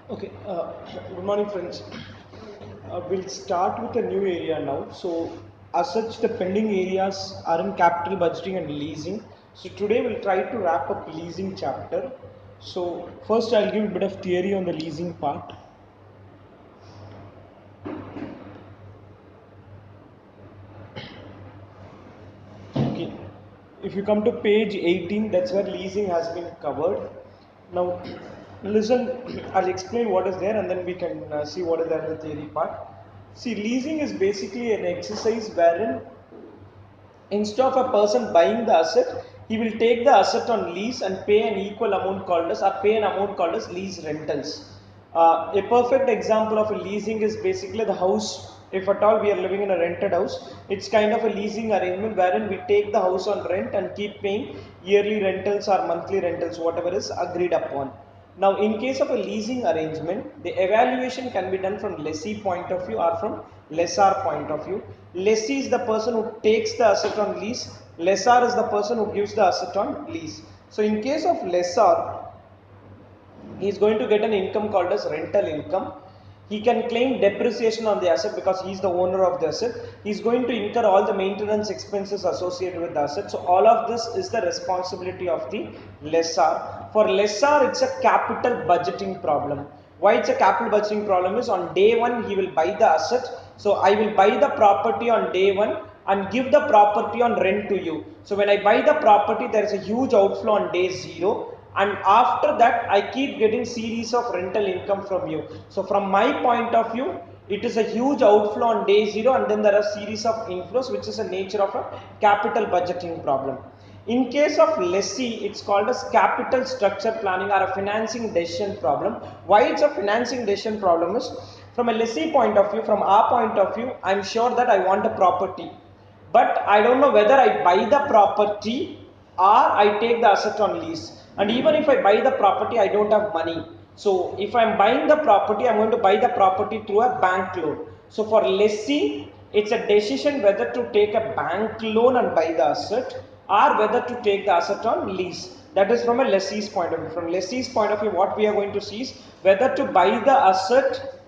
Okay, good morning, friends. We'll start with a new area now. So, as such, the pending areas are in capital budgeting and leasing. So, today we'll try to wrap up leasing chapter. So, first, I'll give a bit of theory on the leasing part. Okay, if you come to page 18, that's where leasing has been covered. Now, listen, I'll explain what is there and then we can see what is there in the theory part. See, leasing is basically an exercise wherein instead of a person buying the asset, he will take the asset on lease and pay an equal amount called as, or pay an amount called as lease rentals. A perfect example of a leasing is basically the house. If at all we are living in a rented house, it's kind of a leasing arrangement wherein we take the house on rent and keep paying yearly rentals or monthly rentals, whatever is agreed upon. Now, in case of a leasing arrangement, the evaluation can be done from lessee point of view or from lessor point of view. Lessee is the person who takes the asset on lease. Lessor is the person who gives the asset on lease. So, in case of lessor, he is going to get an income called as rental income. He can claim depreciation on the asset because he is the owner of the asset. He is going to incur all the maintenance expenses associated with the asset. So all of this is the responsibility of the lessor. For lessor, it's a capital budgeting problem. Why it's a capital budgeting problem is on day one he will buy the asset. So I will buy the property on day one and give the property on rent to you. So when I buy the property, there is a huge outflow on day zero, and after that I keep getting series of rental income from you. So from my point of view, it is a huge outflow on day zero, and then there are series of inflows, which is the nature of a capital budgeting problem. In case of lessee, it's called as capital structure planning or a financing decision problem. Why it's a financing decision problem is, from a lessee point of view, from our point of view, I'm sure that I want a property, but I don't know whether I buy the property or I take the asset on lease. And even if I buy the property, I don't have money. So if I'm buying the property, I'm going to buy the property through a bank loan. So for lessee, it's a decision whether to take a bank loan and buy the asset or whether to take the asset on lease. That is from a lessee's point of view. From lessee's point of view, what we are going to see is whether to buy the asset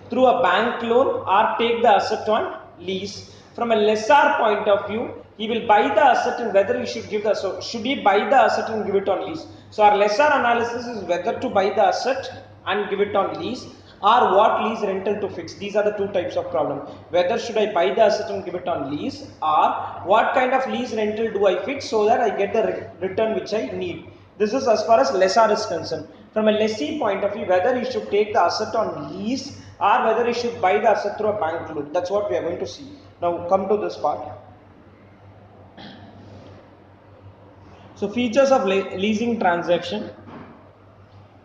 through a bank loan or take the asset on lease. From a lessor point of view, he will buy the asset and whether he should give the, so should he buy the asset and give it on lease. So our lessor analysis is whether to buy the asset and give it on lease or what lease rental to fix. These are the two types of problem. Whether should I buy the asset and give it on lease, or what kind of lease rental do I fix so that I get the return which I need. This is as far as lessor is concerned. From a lessee point of view, whether he should take the asset on lease or whether he should buy the asset through a bank loan. That's what we are going to see. Now come to this part. So features of leasing transaction.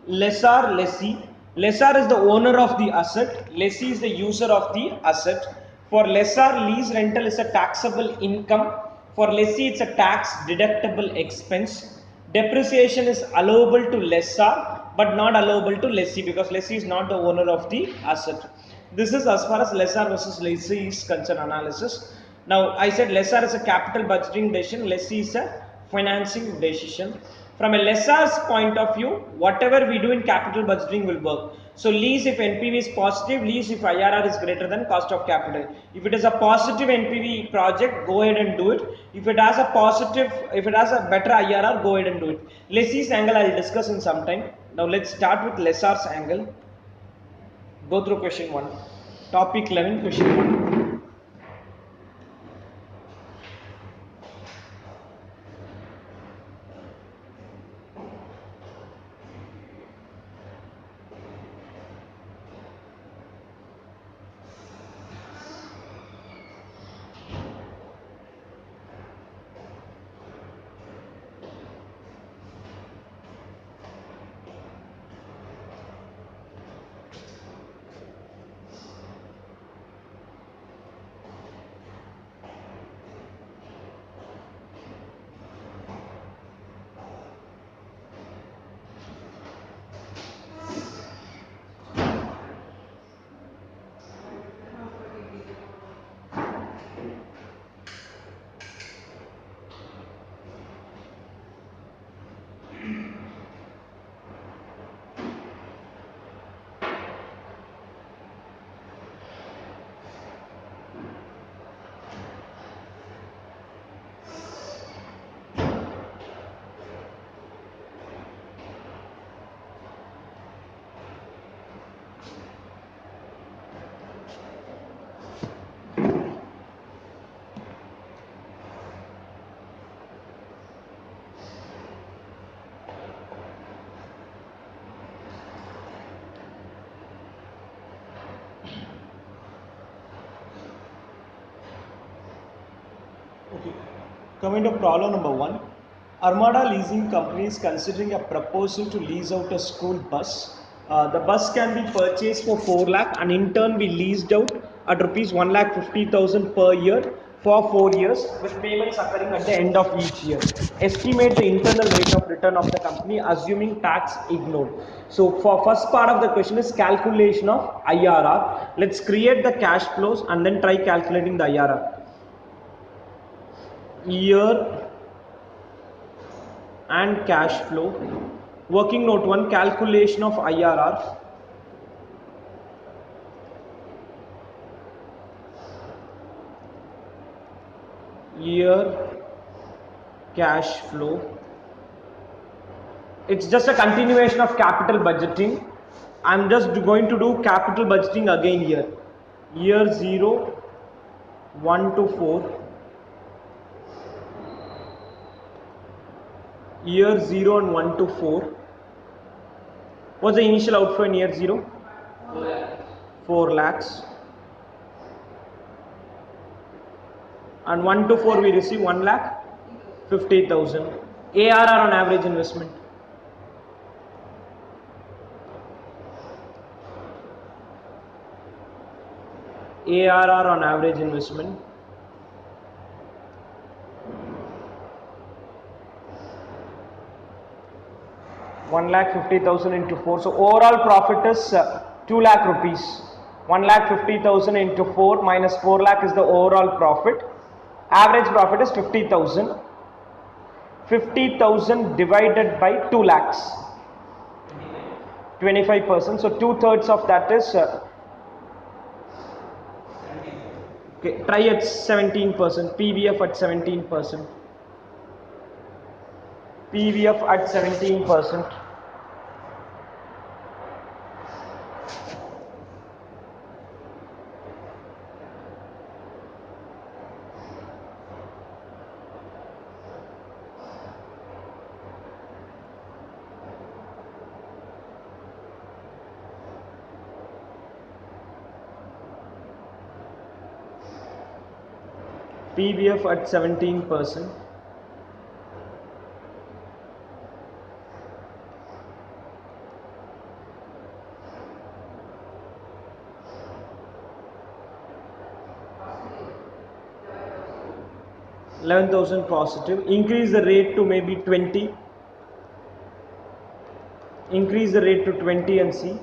Lessor, lessee. Lessor is the owner of the asset. Lessee is the user of the asset. For lessor, lease rental is a taxable income. For lessee, it's a tax deductible expense. Depreciation is allowable to lessor but not allowable to lessee because lessee is not the owner of the asset. This is as far as lessor versus lessee is concerned analysis. Now I said lessor is a capital budgeting decision, lessee is a financing decision. From a lessor's point of view, whatever we do in capital budgeting will work. So lease if NPV is positive, lease if IRR is greater than cost of capital. If it is a positive NPV project, go ahead and do it. If it has a positive, if it has a better IRR, go ahead and do it. Lessee's angle I will discuss in some time. Now let's start with lessor's angle. Go through question 1. Topic 11, question 1. Coming to problem number 1, Armada Leasing Company is considering a proposal to lease out a school bus. The bus can be purchased for 4 lakh and in turn be leased out at rupees 1,50,000 per year for 4 years with payments occurring at the end of each year. Estimate the internal rate of return of the company assuming tax ignored. So for first part of the question is calculation of IRR. Let's create the cash flows and then try calculating the IRR. Year and cash flow. Working note 1, calculation of IRR. Year cash flow. It's just a continuation of capital budgeting. I'm just going to do capital budgeting again here. Year 0, 1 to 4. Year 0 and 1 to 4. What's the initial outflow in year 0? 4 lakhs. And 1 to 4 we receive 1 lakh 50,000. ARR on average investment. ARR on average investment. One lakh 50,000 into 4. So overall profit is 2 lakh rupees. 1,50,000 into 4 minus 4 lakh is the overall profit. Average profit is 50,000. 50,000 divided by 2 lakhs. 25%. So 2/3 of that is. Okay, try at 17%. PVF at 17%. PVF at 17%. PVF at 17%. $11,000 positive. Increase the rate to maybe 20. Increase the rate to 20 and see.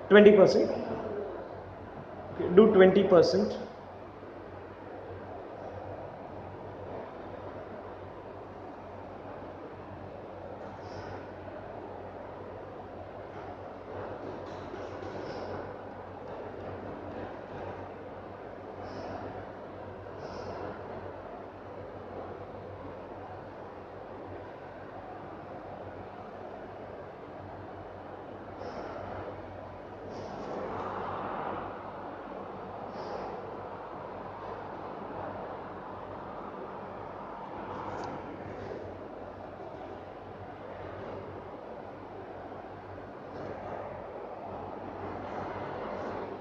$20%. Okay, do 20%.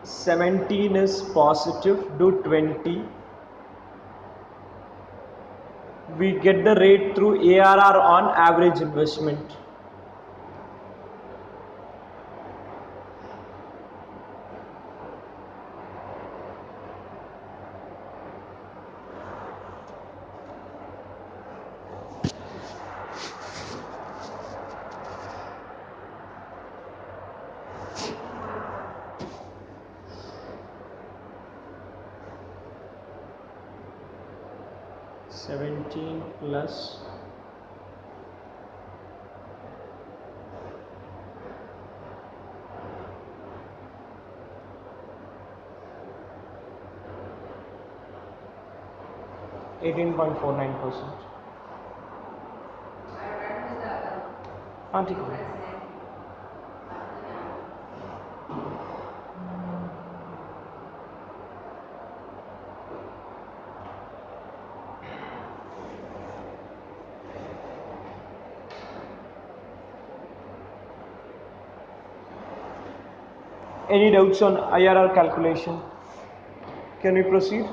$17 is positive, do 20. We get the rate through ARR on average investment. $17 plus $18.49%. Any doubts on IRR calculation? Can we proceed?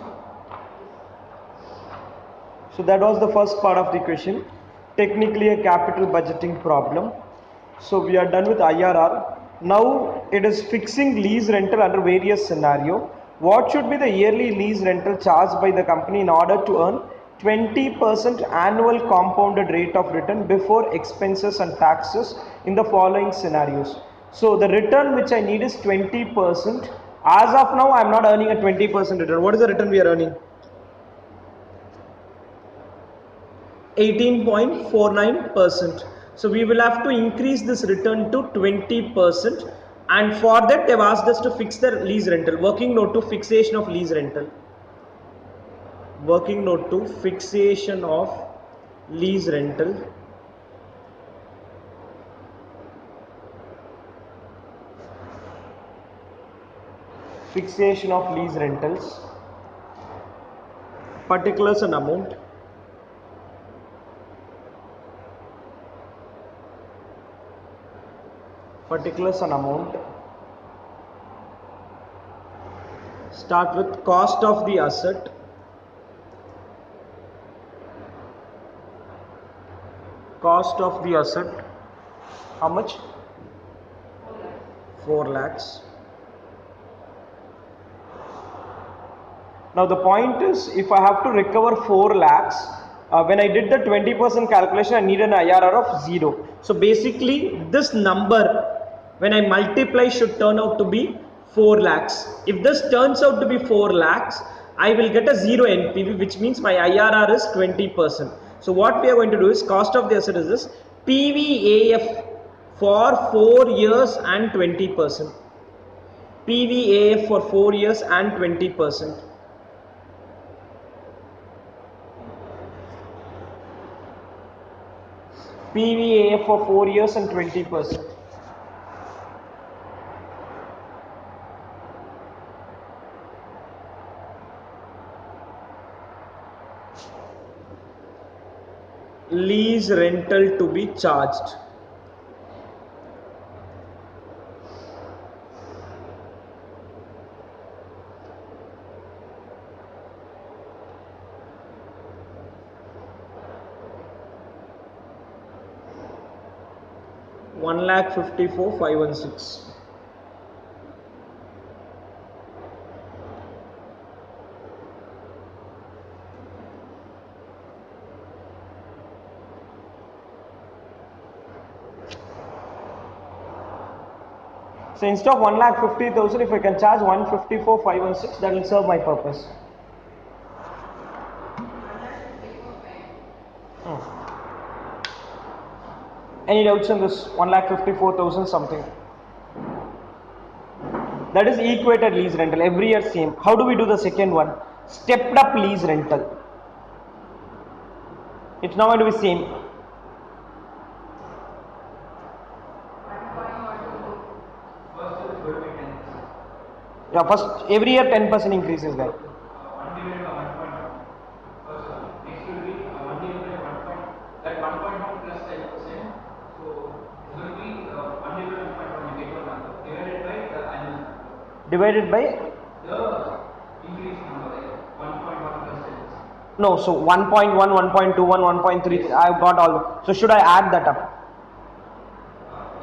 So that was the first part of the question. Technically a capital budgeting problem. So we are done with IRR. Now it is fixing lease rental under various scenario. What should be the yearly lease rental charged by the company in order to earn 20% annual compounded rate of return before expenses and taxes in the following scenarios? So the return which I need is 20%. As of now I am not earning a 20% return. What is the return we are earning? 18.49%. So we will have to increase this return to 20%, and for that they've asked us to fix the lease rental. Working note to fixation of lease rental. Working note to fixation of lease rental. Fixation of lease rentals. Particulars and amount. Particulars and amount. Start with cost of the asset. Cost of the asset. How much? 4 lakhs. Now the point is, if I have to recover 4 lakhs, when I did the 20% calculation, I need an IRR of 0. So basically this number, when I multiply, should turn out to be 4 lakhs. If this turns out to be 4 lakhs, I will get a 0 NPV, which means my IRR is 20%. So what we are going to do is, cost of the asset is this, PVAF for 4 years and 20%. PVAF for 4 years and 20%. PVAF for 4 years and 20%. Lease rental to be charged. One lakh 54,516. So instead of 1,50,000, if I can charge 154,516, that will serve my purpose. Any doubts on this? 1,54,000 something. That is equated lease rental, every year same. How do we do the second one? Stepped up lease rental. It's now going to be same. Yeah, first every year 10% increase is there. Divided by the increase number, like 1.1 plus 10%. No, so 1.1, 1.21, 1.3, I've got all. So should I add that up?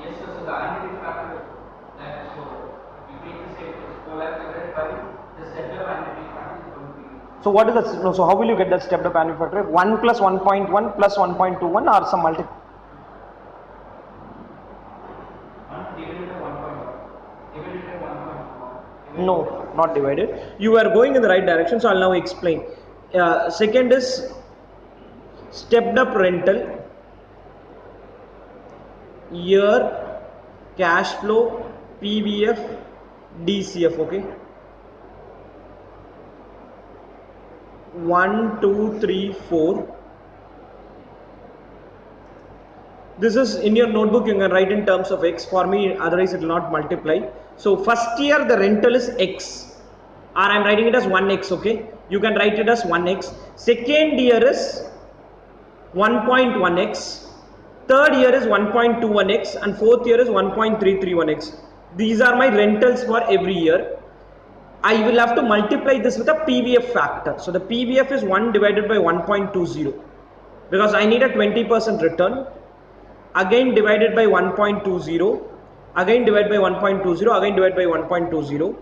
Yes, sir. So the annuity factor, that, so you take the same 4 lakh divided by the stepped up annuity factor is going to be. So what is that? No, so how will you get that stepped up annuity factor? 1 plus 1.1 plus 1.21 or some multiple? 1 divided by 1.1. Divided by 1.1. No, not divided. You are going in the right direction, so I'll now explain. Second is stepped up rental, year, cash flow, PVF, DCF. Okay, 1, 2, 3, 4. This is in your notebook, you can write in terms of X. For me, otherwise it will not multiply. So first year the rental is X, or I am writing it as 1X, okay. You can write it as 1X. Second year is 1.1X. Third year is 1.21X, and fourth year is 1.331X. These are my rentals for every year. I will have to multiply this with a PVF factor. So the PVF is 1 divided by 1.20 because I need a 20% return. Again divided by 1.20, again divided by 1.20, again divided by 1.20,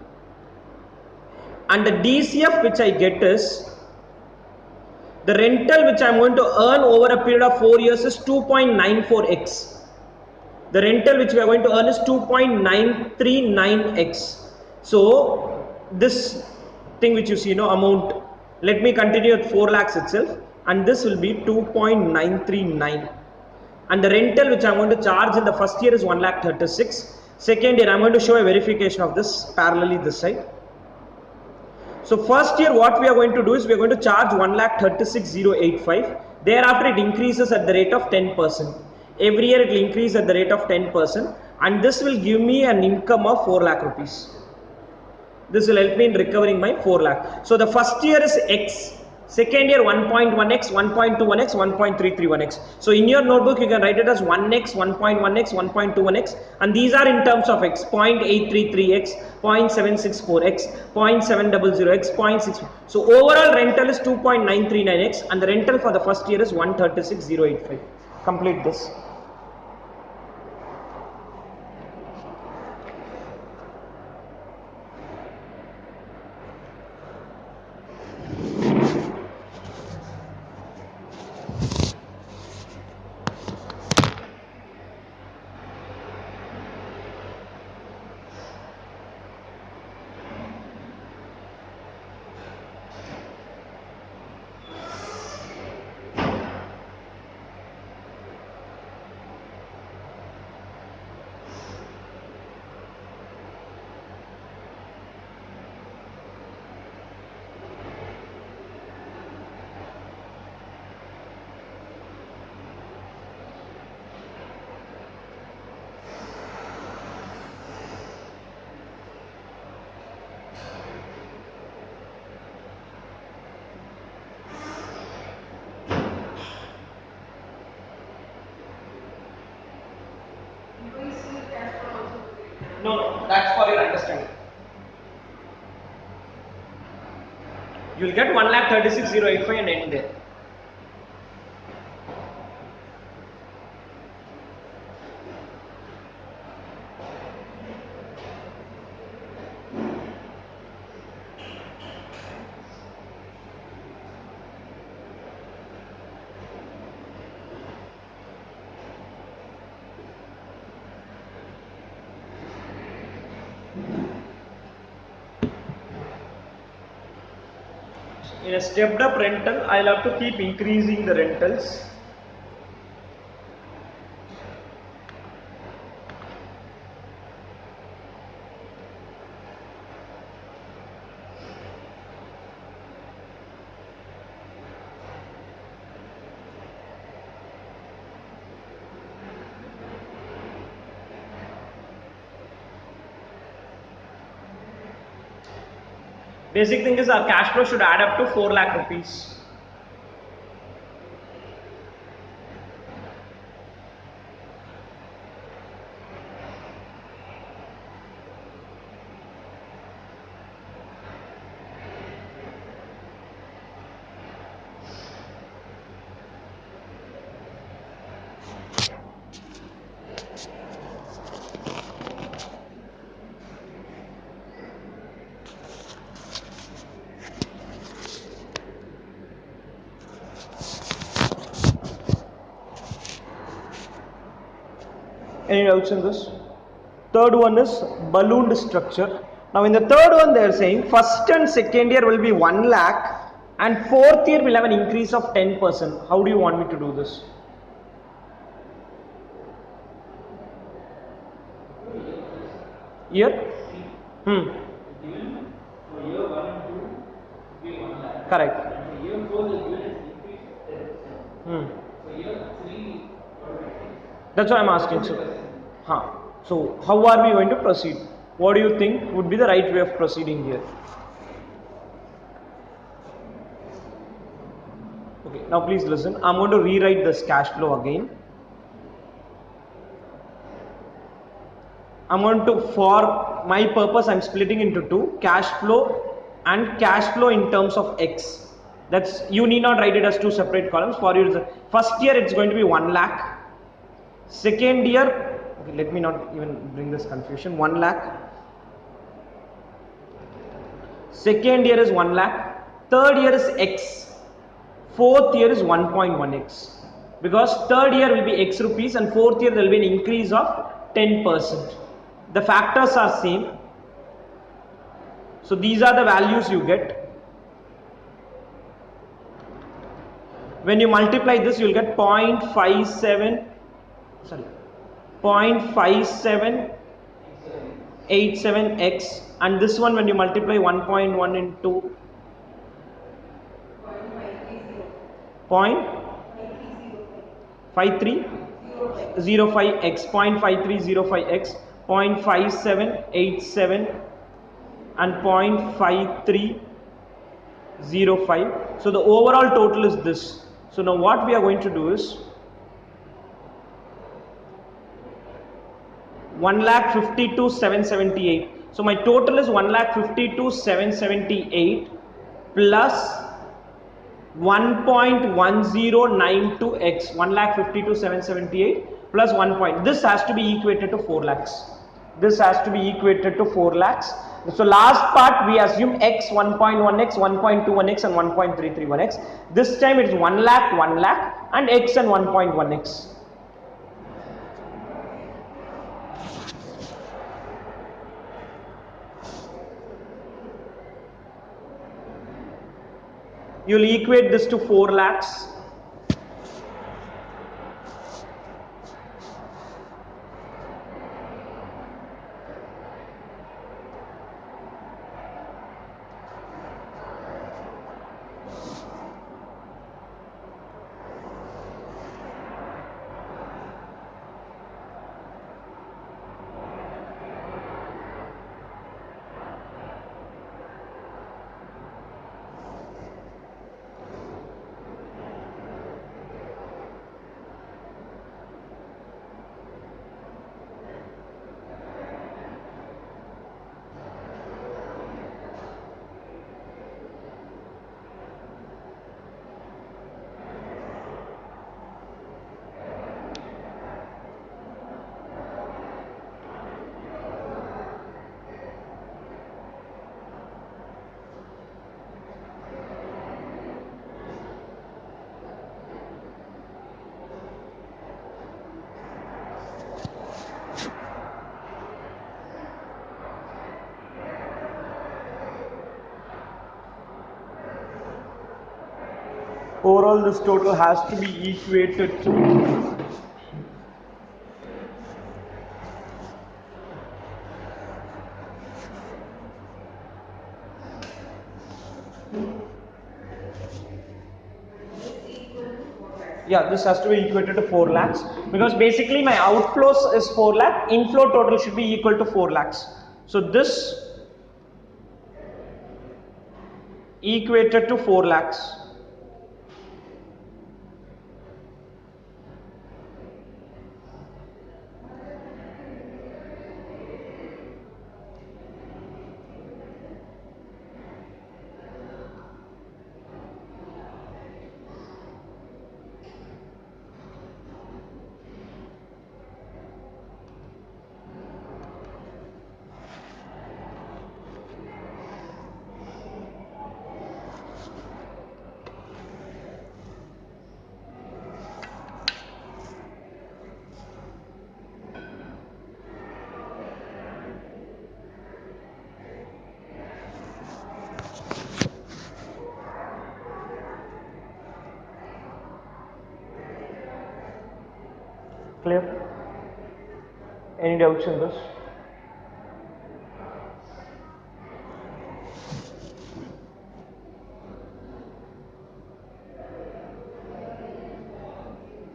and the DCF which I get is the rental which I am going to earn over a period of 4 years is 2.94x. The rental which we are going to earn is 2.939x. So this thing which you see, amount, let me continue at 4 lakhs itself, and this will be 2.939. And the rental which I am going to charge in the first year is 1,36,000. Second year I am going to show a verification of this parallelly this side. So first year what we are going to do is we are going to charge 1,36,085. Thereafter it increases at the rate of 10%. Every year it will increase at the rate of 10%, and this will give me an income of 4 lakh rupees. This will help me in recovering my 4 lakh. So the first year is X. Second year 1.1x, 1.21x, 1.331x. So in your notebook you can write it as 1x, 1.1x, 1.21x, and these are in terms of x: 0.833x, 0.764x, 0.700x, 0.6. So overall rental is 2.939x, and the rental for the first year is 136,085. Complete this. No, that's for your understanding. You will get 1,36,085 and end there. In a stepped up rental, I'll have to keep increasing the rentals. Basic thing is our cash flow should add up to 4 lakh rupees. Any doubts in this? Third one is ballooned structure. Now in the third one they are saying first and second year will be 1 lakh and fourth year will have an increase of 10%. How do you want me to do this? Year? Correct. That's what I'm asking. So how are we going to proceed? What do you think would be the right way of proceeding here? Okay, now please listen. I'm going to rewrite this cash flow again. I'm going to, for my purpose, I'm splitting into two, cash flow and cash flow in terms of X. That's, you need not write it as two separate columns. For you, first year it's going to be 1 lakh. Second year, okay, let me not even bring this confusion, 1 lakh. Second year is 1 lakh. Third year is X. Fourth year is 1.1x. Because third year will be X rupees and fourth year there will be an increase of 10%. The factors are same. So these are the values you get. When you multiply this, you will get 0.5787x, and this one when you multiply 1.1 into 0.5305x, 0.5305x, 0.5787 and 0.5305. So the overall total is this. So now what we are going to do is 1,52,778. So my total is 1,52,778 plus 1.1092x, 1,52,778 plus 1 point. This has to be equated to 4 lakhs. This has to be equated to 4 lakhs. So last part we assume x 1.1x, 1.21x and 1.331x. This time it is 1 lakh, 1 lakh and x and 1.1x. You will equate this to 4 lakhs. Overall this total has to be equated to this has to be equated to 4 lakhs, because basically my outflows is 4 lakh, inflow total should be equal to 4 lakhs. So this equated to 4 lakhs. Clear? Any doubts in this?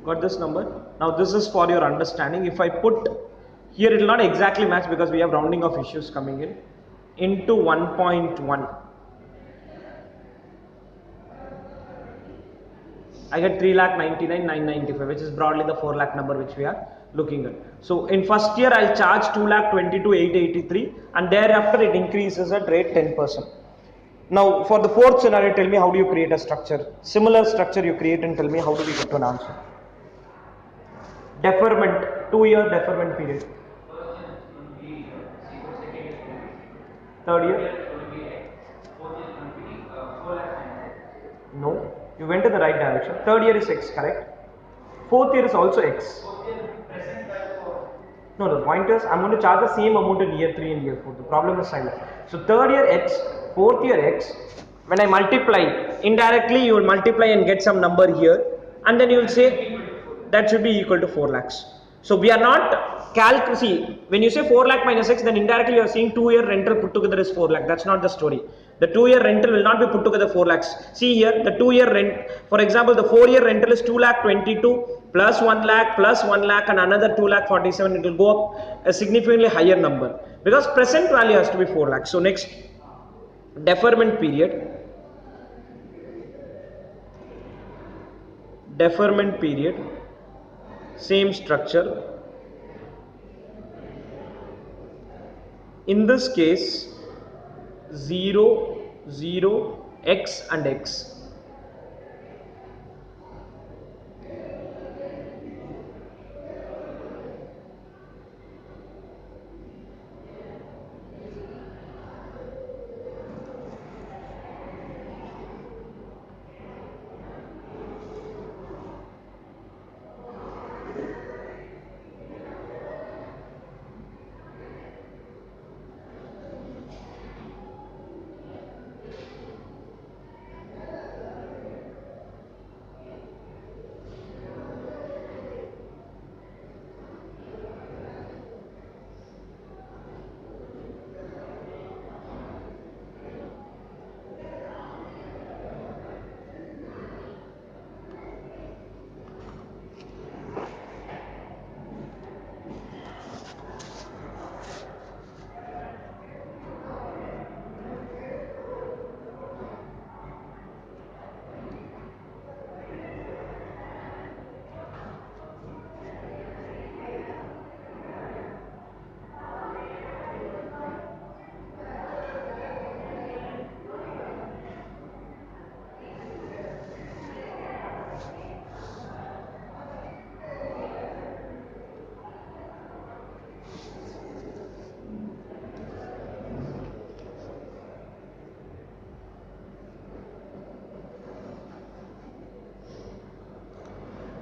Got this number? Now this is for your understanding. If I put here, it will not exactly match because we have rounding of issues coming in, into 1.1. I get 3,99,995, which is broadly the 4 lakh number which we are looking at. So in first year I'll charge 2,22,883, and thereafter it increases at rate 10%. Now for the fourth scenario, tell me how do you create a structure? Similar structure you create and tell me how do we get to an answer. Deferment, 2-year deferment period. Third year? No, you went in the right direction. Third year is X, correct? Fourth year is also X. No, the point is I'm going to charge the same amount in year 3 and year 4. The problem is silent. So third year X, fourth year X. When I multiply, indirectly you will multiply and get some number here, and then you will say that should be equal to 4 lakhs. So we are not see, when you say 4 lakh minus X, then indirectly you are saying 2-year rental put together is 4 lakh. That's not the story. The 2-year rental will not be put together 4 lakhs. See here, the 2-year rent, for example, the 4-year rental is 2 lakh 22 plus 1 lakh plus 1 lakh and another 2 lakh 47. It will go up a significantly higher number because present value has to be 4 lakhs. So next, deferment period. Deferment period, same structure. In this case, 0, 0, X and X.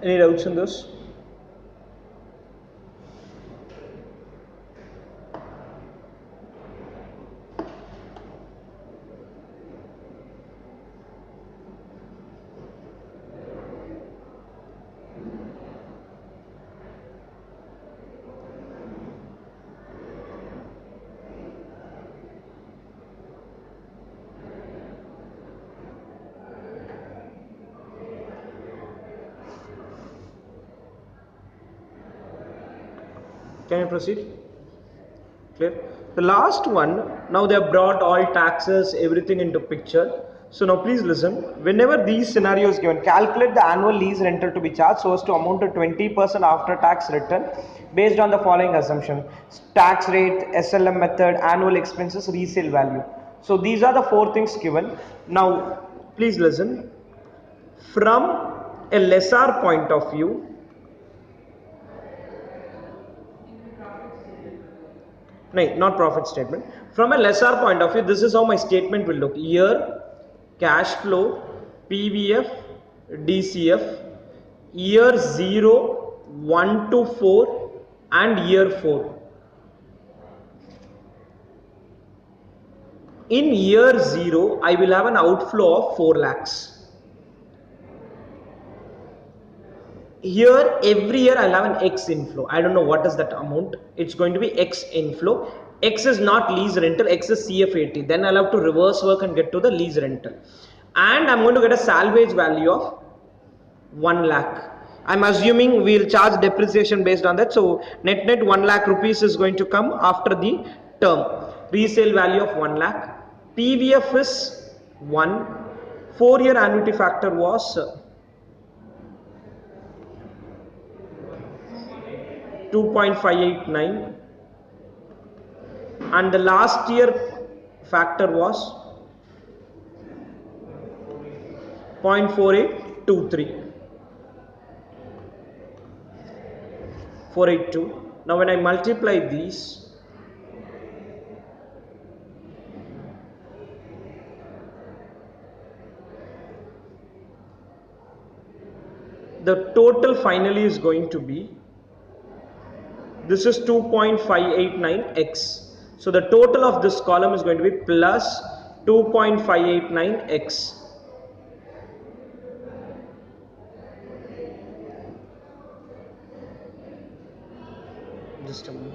Any doubts in this? Can I proceed? Clear? The last one, now they have brought all taxes, everything into picture. So now please listen. Whenever these scenarios given, calculate the annual lease rental to be charged so as to amount to 20% after tax return based on the following assumption: tax rate, SLM method, annual expenses, resale value. So these are the 4 things given. Now please listen. From a lessor point of view, no, not profit statement. From a lessor point of view, this is how my statement will look. Year, cash flow, PVF, DCF, year 0, 1 to 4 and year 4. In year 0, I will have an outflow of 4 lakhs. Here every year I'll have an X inflow. I don't know what is that amount. It's going to be X inflow. X is not lease rental, X is CF80. Then I'll have to reverse work and get to the lease rental. And I'm going to get a salvage value of 1 lakh. I'm assuming we'll charge depreciation based on that. So net 1 lakh rupees is going to come after the term. Resale value of 1 lakh. PVF is 1. 4-year annuity factor was 2.589, and the last year factor was 0.4823, 482. Now when I multiply these, the total finally is going to be, this is 2.589x. So the total of this column is going to be plus 2.589x. Just a moment.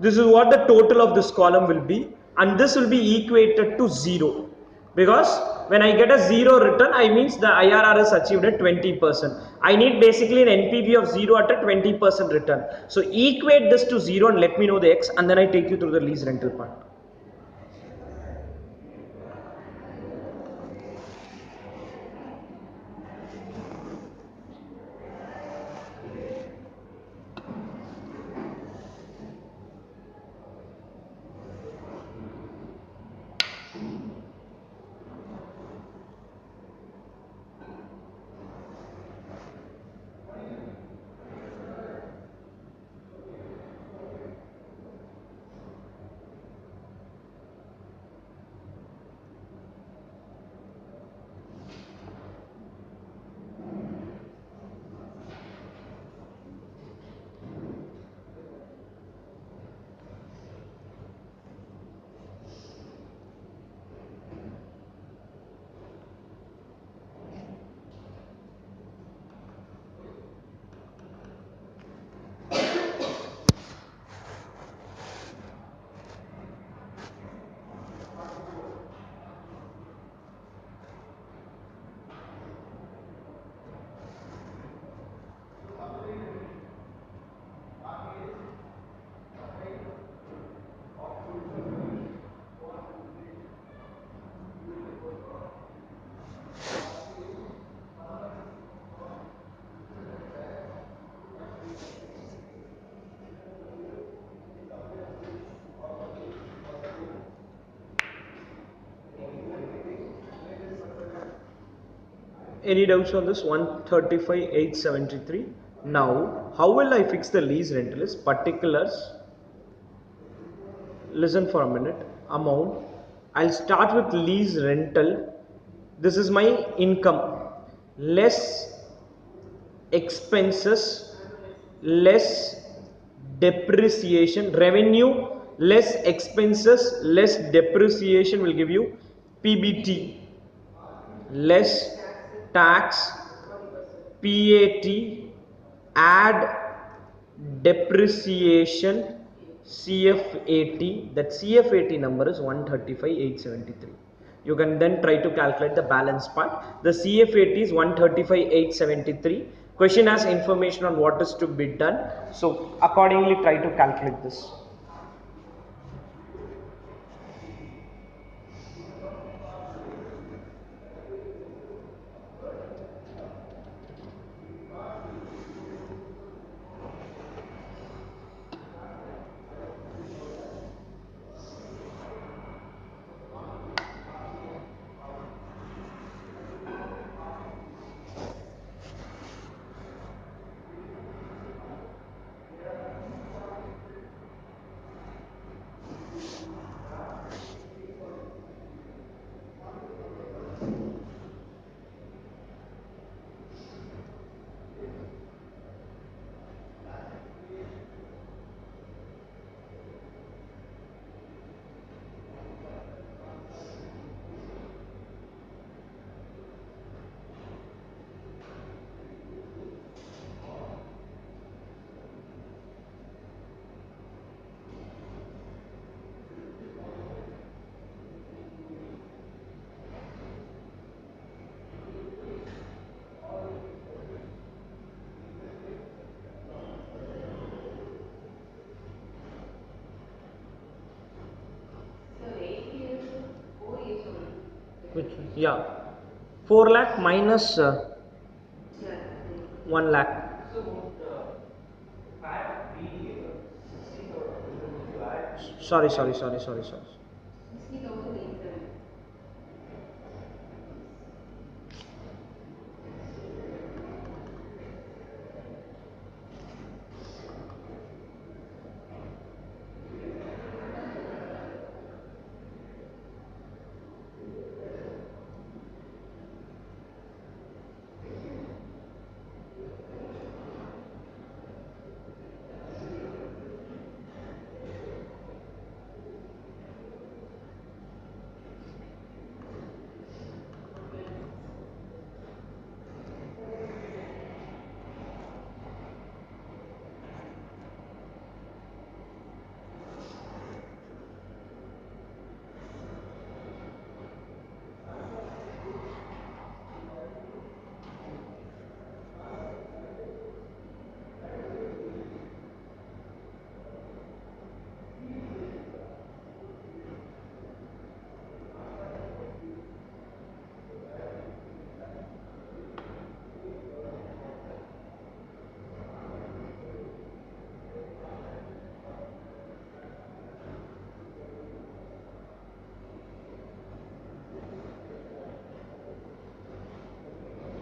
This is what the total of this column will be, and this will be equated to 0, because when I get a 0 return, I means the IRR is achieved at 20%. I need basically an NPV of 0 at a 20% return. So equate this to 0 and let me know the X, and then I take you through the lease rental part. Any doubts on this? 135,873. Now, how will I fix the lease rental is particulars. Listen for a minute. Amount. I'll start with lease rental. This is my income. Less expenses, less depreciation. Revenue less expenses, less depreciation will give you PBT. Less tax, PAT, add depreciation, CFAT. That CFAT number is 135,873. You can then try to calculate the balance part. The CFAT is 135,873. Question has information on what is to be done. So accordingly try to calculate this. Which, yeah. 4 lakh minus 1 lakh. Sorry. 60,870.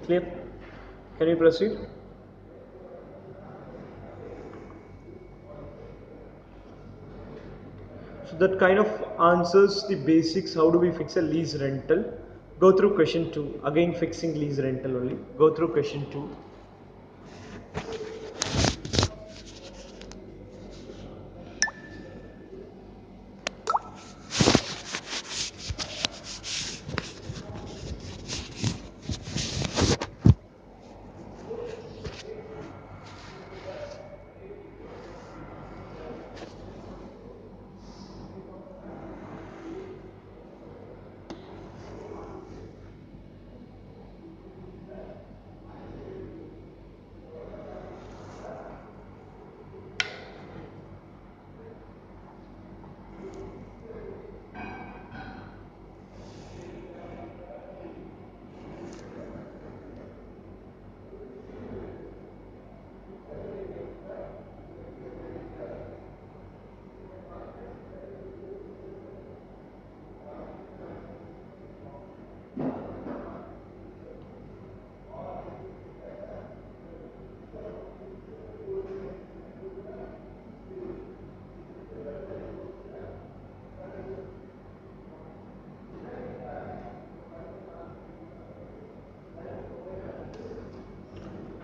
Clear? Can you proceed? So that kind of answers the basics. How do we fix a lease rental? Go through question 2. Again fixing lease rental only. Go through question 2.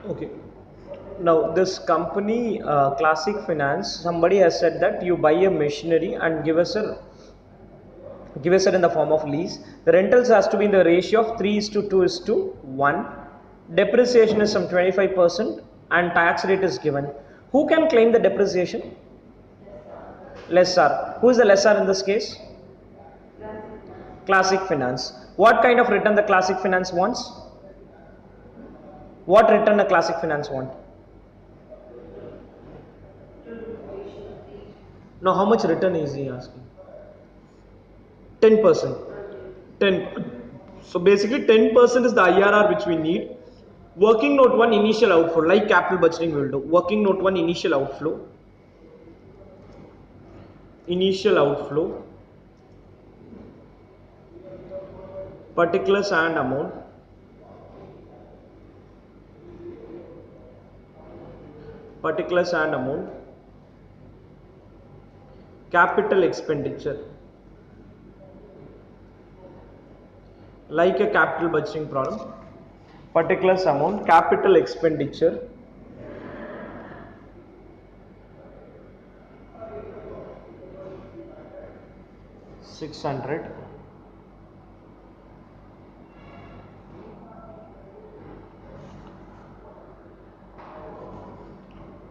Okay. Now this company, Classic Finance, somebody has said that you buy a machinery and give us it in the form of lease. The rentals has to be in the ratio of 3:2:1. Depreciation is some 25% and tax rate is given. Who can claim the depreciation? Lessor. Who is the lessor in this case? Classic Finance. What kind of return the Classic Finance wants? What return the Classic Finance want? Now how much return is he asking? 10%. 10. So basically 10% is the IRR which we need. Working note 1 initial outflow, like capital budgeting we will do. Working note 1 initial outflow. Initial outflow. Particulars and amount. Particulars and amount. Capital expenditure. Like a capital budgeting problem. Particulars amount, capital expenditure. $600.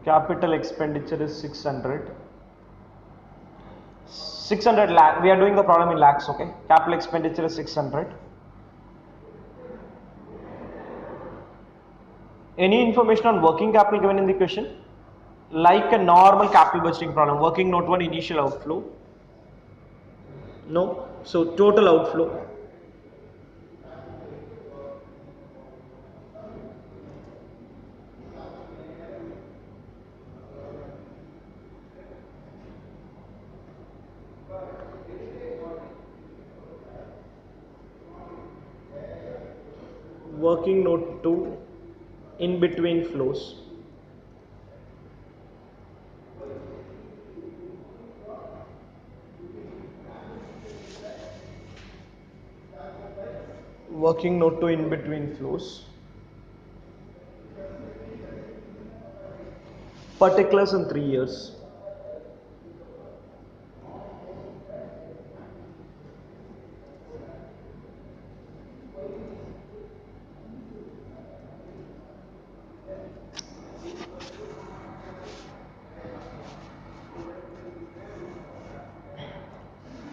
Capital expenditure is 600. 600 lakh. We are doing the problem in lakhs, okay? Capital expenditure is 600. Any information on working capital given in the question? Like a normal capital budgeting problem. Working note 1 initial outflow. No. So total outflow. Working note 2, in between flows. Working note 2, in between flows. Particulars in 3 years.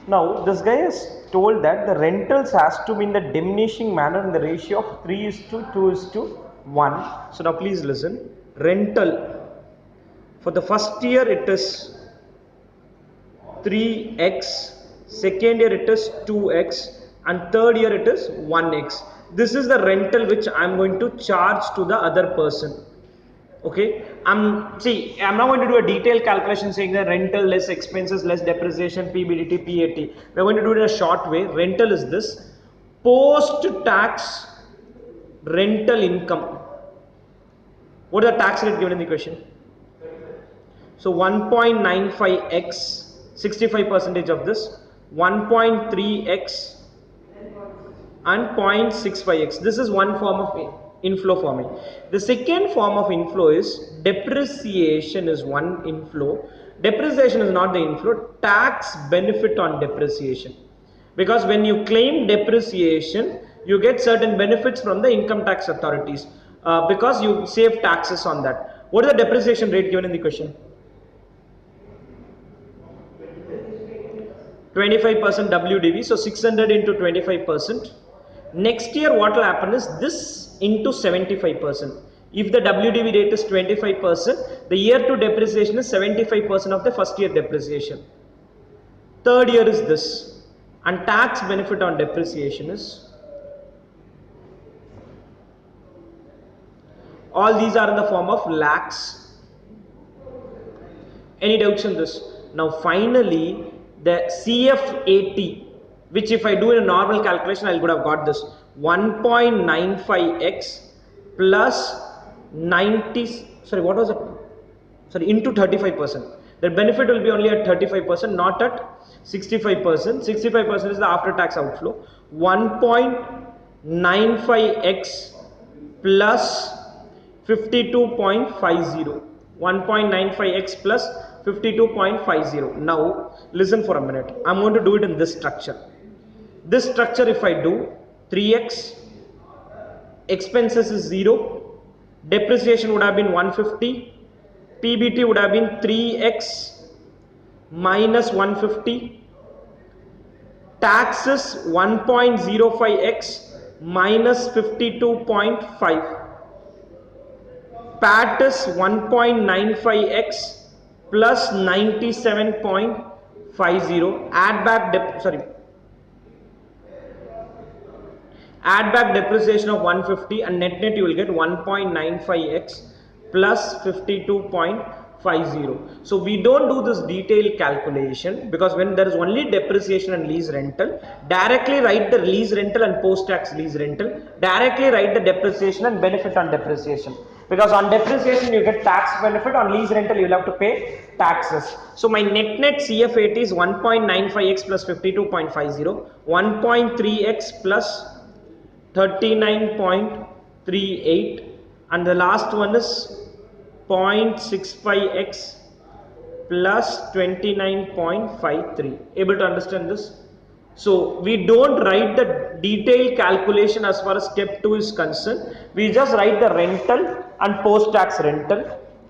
Now this guy has told that the rentals has to be in the diminishing manner in the ratio of 3 is to 2 is to 1. So now please listen. Rental for the first year it is 3x, second year it is 2x, and third year it is 1x. This is the rental which I am going to charge to the other person. Okay, I'm not going to do a detailed calculation saying that rental less expenses less depreciation PBDT PAT. We're going to do it in a short way. Rental is this: post tax rental income. What is the tax rate given in the question? So 1.95x, 65% of this, 1.3x and 0.65x. This is one form of inflow for me. The second form of inflow is depreciation is one inflow. Depreciation is not the inflow, tax benefit on depreciation. Because when you claim depreciation, you get certain benefits from the income tax authorities because you save taxes on that. What is the depreciation rate given in the question? 25% WDV, so 600 into 25%. Next year what will happen is this into 75%. If the WDV rate is 25%, the year 2 depreciation is 75% of the first year depreciation. Third year is this, and tax benefit on depreciation is, all these are in the form of lakhs. Any doubts in this? Now finally the CFAT, which if I do in a normal calculation I would have got this 1.95x plus 90, sorry what was it, sorry, into 35%. The benefit will be only at 35%, not at 65%. 65% is the after tax outflow. 1.95x plus 52.50, 1.95x plus 52.50. Now listen for a minute. I'm going to do it in this structure. This structure, if I do 3x, expenses is 0, depreciation would have been 150, PBT would have been 3x minus 150, taxes 1.05x minus 52.5, PAT is 1.95x plus 97.50, add back depreciation of 150 and net you will get 1.95x plus 52.50. So we don't do this detailed calculation because when there is only depreciation and lease rental, directly write the lease rental and post tax lease rental, directly write the depreciation and benefit on depreciation. Because on depreciation you get tax benefit, on lease rental you will have to pay taxes. So my net CFAT is 1.95x plus 52.50, 1.3x plus 39.38, and the last one is 0.65x plus 29.53. Able to understand this? So we don't write the detailed calculation as far as step 2 is concerned. We just write the rental and post tax rental,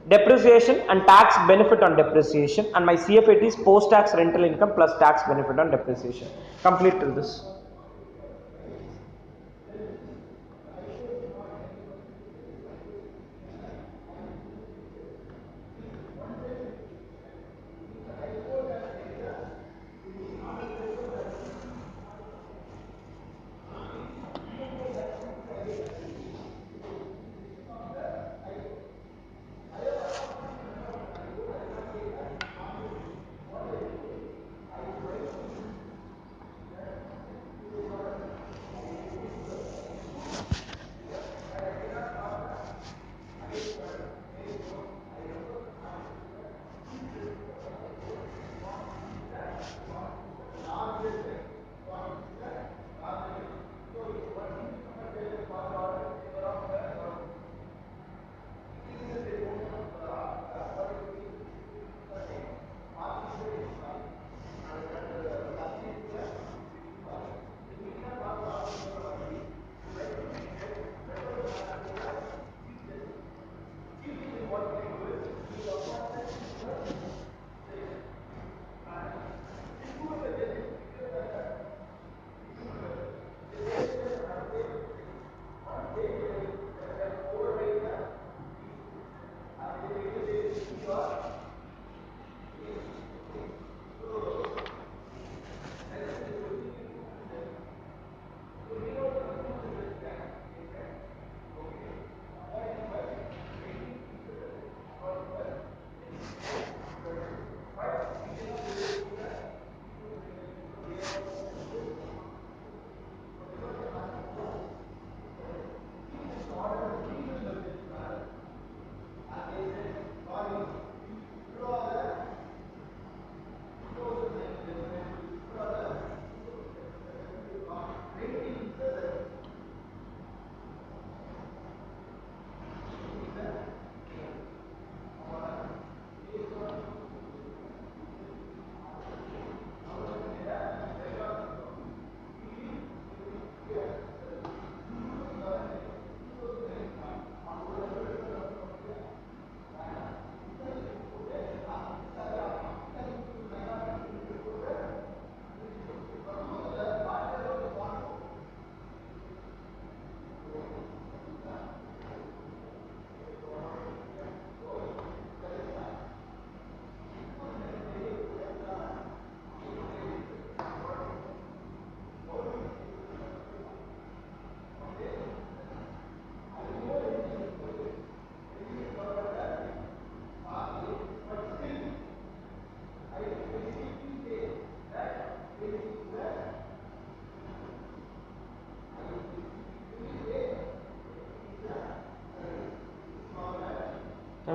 depreciation and tax benefit on depreciation, and my CFAT is post tax rental income plus tax benefit on depreciation. Complete till this.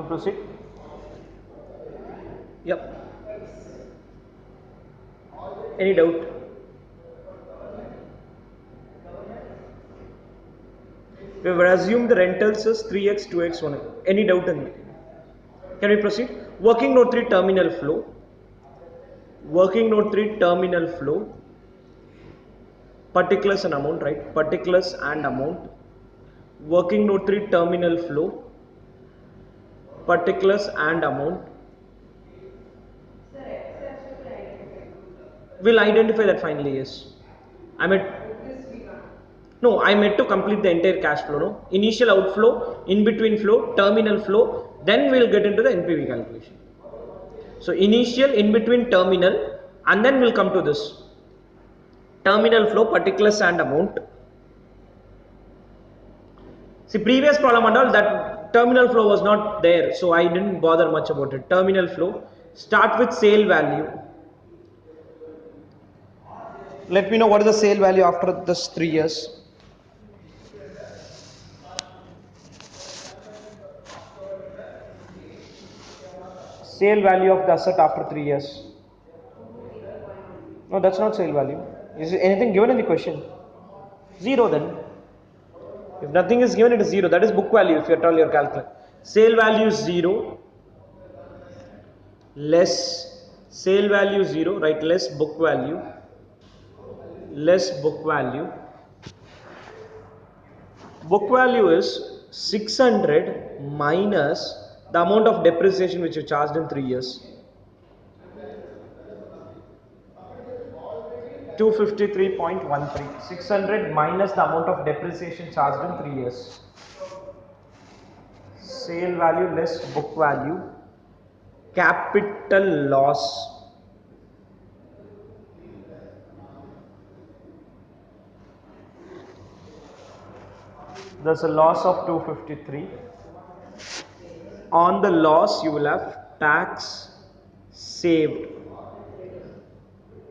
proceed. Yep. Any doubt? We have assumed the rentals is 3x, 2x, 1x. Any doubt in that? Can we proceed? Working note 3 terminal flow. Working note 3 terminal flow. Particulars and amount, right? Particulars and amount. Working note 3 terminal flow. Particulars and amount. We'll identify that finally, yes. I meant to complete the entire cash flow. No? Initial outflow, in between flow, terminal flow, then we'll get into the NPV calculation. So initial, in between, terminal, and then we'll come to this. Terminal flow, particulars and amount. See, previous problem and all, that terminal flow was not there, so I didn't bother much about it. Terminal flow, start with sale value. Let me know what is the sale value after this 3 years. Sale value of the asset after 3 years. No, that's not sale value. Is anything given in the question? 0 then. If nothing is given, it is 0. That is book value if you are told your calculator. Sale value is 0. Less sale value 0, right? Less book value. Less book value. Book value is 600 minus the amount of depreciation which you charged in 3 years. 253.13. 600 minus the amount of depreciation charged in 3 years. Sale value less book value. Capital loss. There's a loss of 253. On the loss you will have tax saved.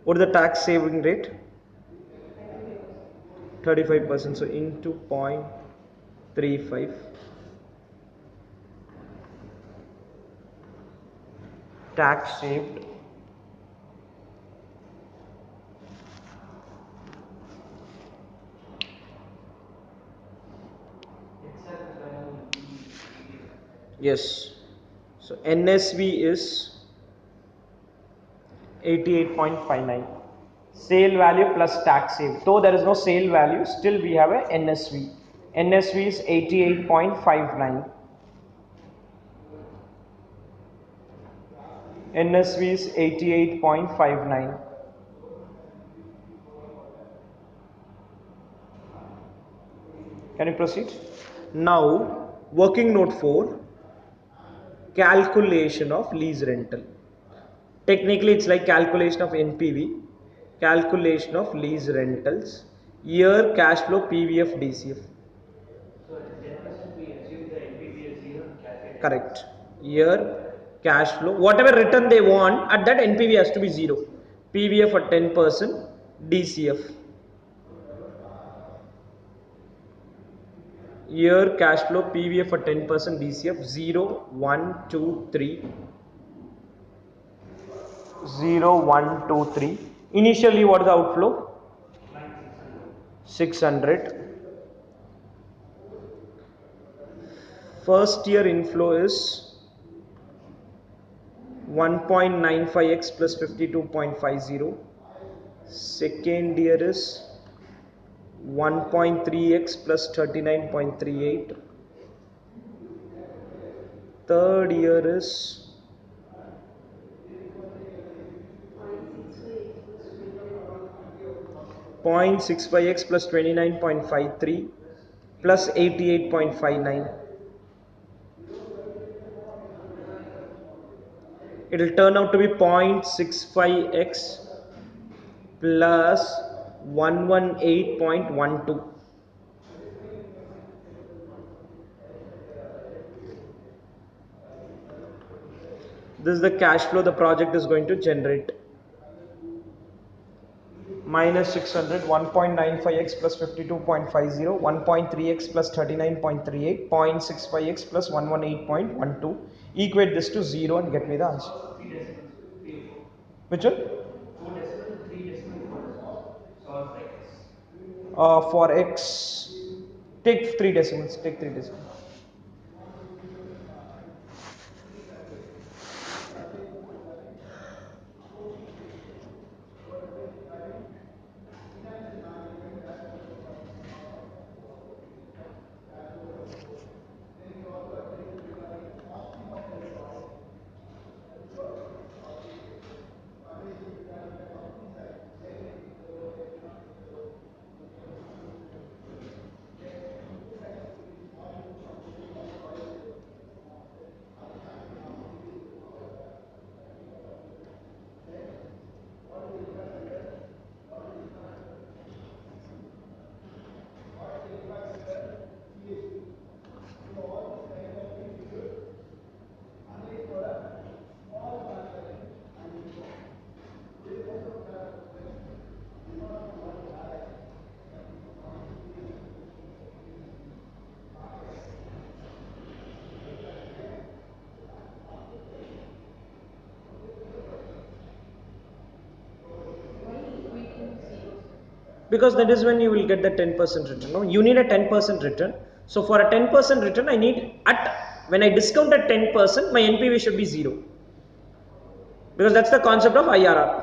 What is the tax saving rate? 35%. So into 0.35. Tax saved. Yes. So NSV is 88.59. Sale value plus tax saved. Though there is no sale value, still we have a NSV. NSV is 88.59. NSV is 88.59. Can you proceed? Now, working note 4, calculation of lease rental. Technically, it's like calculation of NPV, calculation of lease rentals, year cash flow, PVF, DCF. So, 10% we assume the NPV is 0. Correct. Year cash flow, whatever return they want, at that NPV has to be 0. PVF at 10%, DCF. Year cash flow, PVF at 10%, DCF, 0, 1, 2, 3. 0, 1, 2, 3. Initially, what is the outflow? 600. First year inflow is 1.95x plus 52.50. Second year is 1.3x plus 39.38. Third year is 0.65x plus 29.53 plus 88.59. It will turn out to be 0.65x plus 118.12. This is the cash flow the project is going to generate. Minus 600, 1.95x plus 52.50, 1.3x plus 39.38, 0.65x plus 118.12. equate this to 0 and get me the answer. Also 3 decimals, 3 or 4. Which one? 4 decimals and 3 decimals, 4 decimals. Solve for x. For x, take 3 decimals. Take 3 decimals. Why equating to 0, sir? Because that is when you will get the 10% return. No, you need a 10% return. So for a 10% return, I need when I discount at 10%, my NPV should be 0. Because that's the concept of IRR.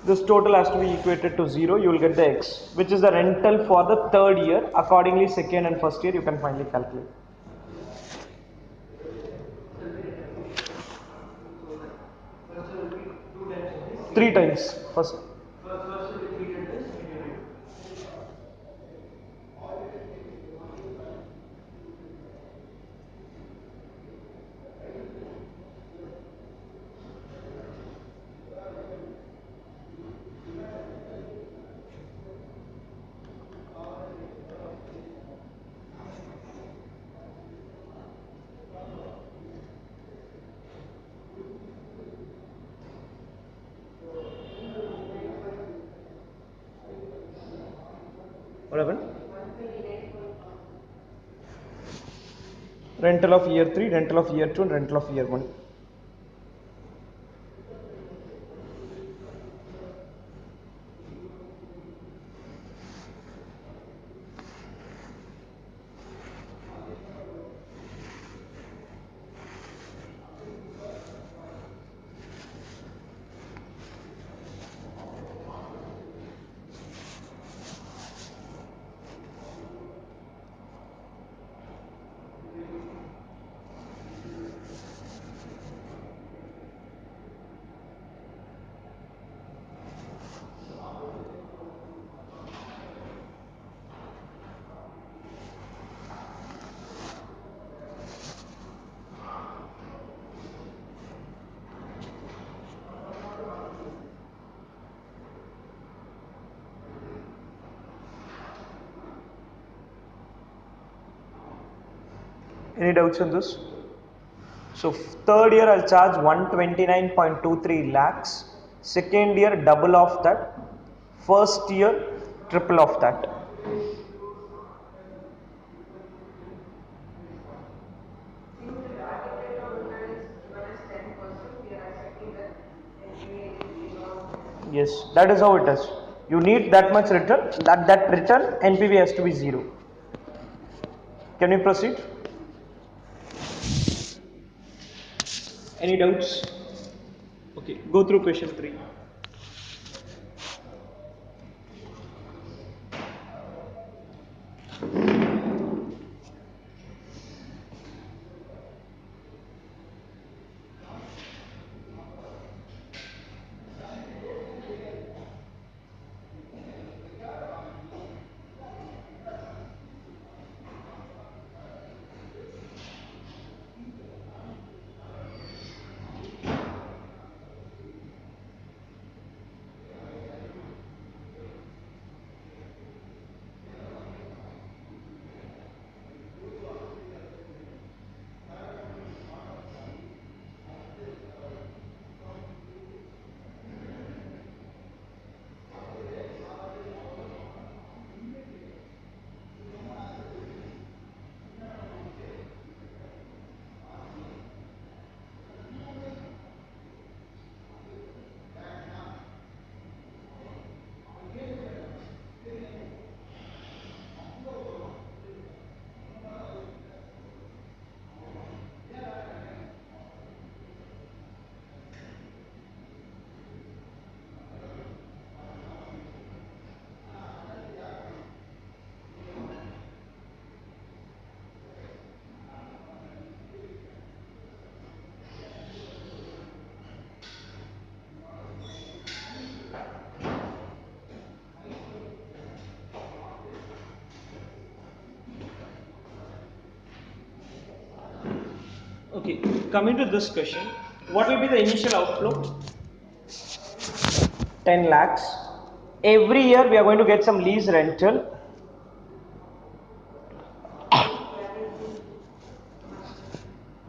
This total has to be equated to 0. You will get the x, which is the rental for the third year. Accordingly, second and first year you can finally calculate. There will be a depreciation. So like first year will be 2 times of this. 3 times first. First will be 3 times this, second will be 2. What happened? 129.1. Rental of year 3, rental of year 2, and rental of year 1. Any doubts on this? So third year I'll charge 129.23 lakhs. Second year double of that. First year triple of that. Since the target rate of return is given as 10%, we are accepting that NPV is below 10%. Yes, that is how it is. You need that much return. That return NPV has to be 0. Can we proceed? Any doubts? Okay, go through question 3. Okay, coming to this question, what will be the initial outflow? 10 lakhs. Every year we are going to get some lease rental.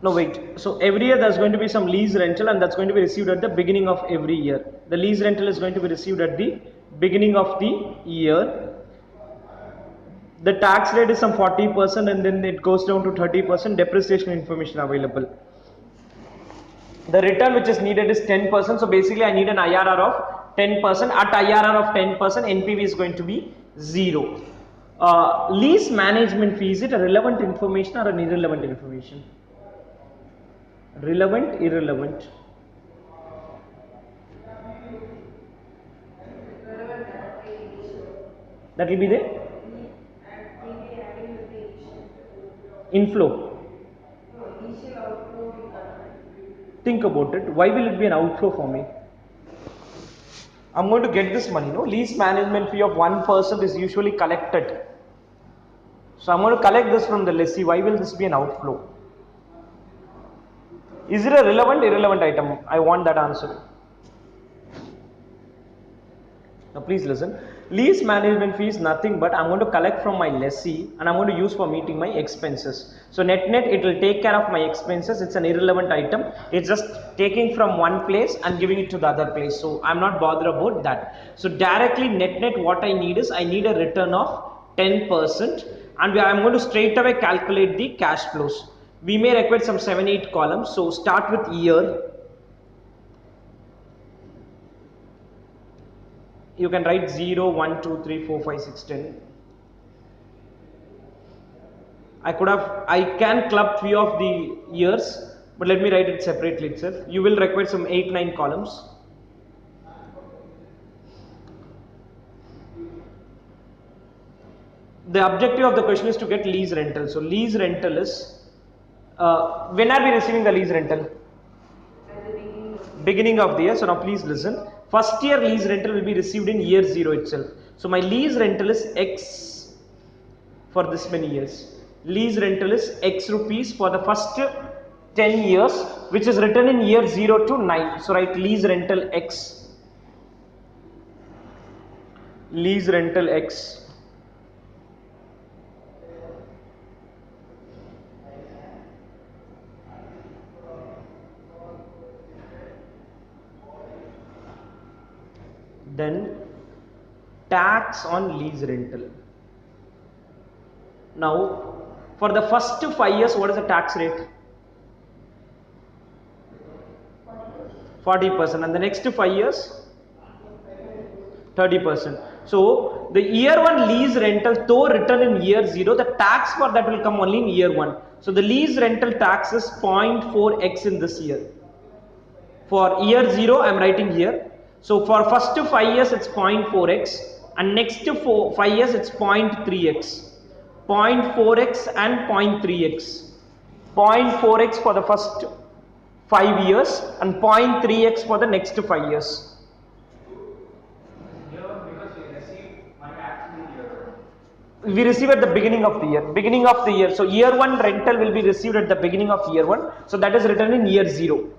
No, wait. So every year there's going to be some lease rental, and that's going to be received at the beginning of every year. The lease rental is going to be received at the beginning of the year. The tax rate is some 40%, and then it goes down to 30%. Depreciation information available. The return which is needed is 10%. So basically I need an IRR of 10%. At IRR of 10%, NPV is going to be 0. Lease management fee, is it a relevant information or an irrelevant information? Relevant, irrelevant? Relevant at the initial. That will be the And maybe adding with the initial. inflow. No, initial outflow we can't. Think about it. Why will it be an outflow for me? I'm going to get this money, no? Lease management fee of 1% is usually collected. So I'm going to collect this from the lessee. Why will this be an outflow? Is it a relevant, irrelevant item? I want that answer. Now please listen. Lease management fee is nothing but I'm going to collect from my lessee and I'm going to use for meeting my expenses. So net it will take care of my expenses. It's an irrelevant item. It's just taking from one place and giving it to the other place. So I'm not bothered about that. So directly net what I need is I need a return of 10%, and I'm going to straight away calculate the cash flows. We may require some 7-8 columns. So start with year. You can write 0, 1, 2, 3, 4, 5, 6, 10. I can club few of the years, but let me write it separately itself. You will require some 8, 9 columns. The objective of the question is to get lease rental. So lease rental is, when are we receiving the lease rental? At the beginning of the year. So now please listen. First year lease rental will be received in year 0 itself. So my lease rental is X for this many years. Lease rental is X rupees for the first 10 years, which is written in year 0 to 9. So write lease rental X. Lease rental X. Then tax on lease rental. Now for the first 5 years, what is the tax rate? 40%. And the next 5 years, 30%. So the year 1 lease rental, though written in year 0, the tax for that will come only in year 1. So the lease rental tax is 0.4x in this year. For year 0, I am writing here. So for first 5 years, it's 0.4x, and next 5 years, it's 0.3x. 0.4x and 0.3x. 0.4x for the first 5 years and 0.3x for the next 5 years. We receive at the beginning of the year. So year 1 rental will be received at the beginning of year 1. So that is written in year 0.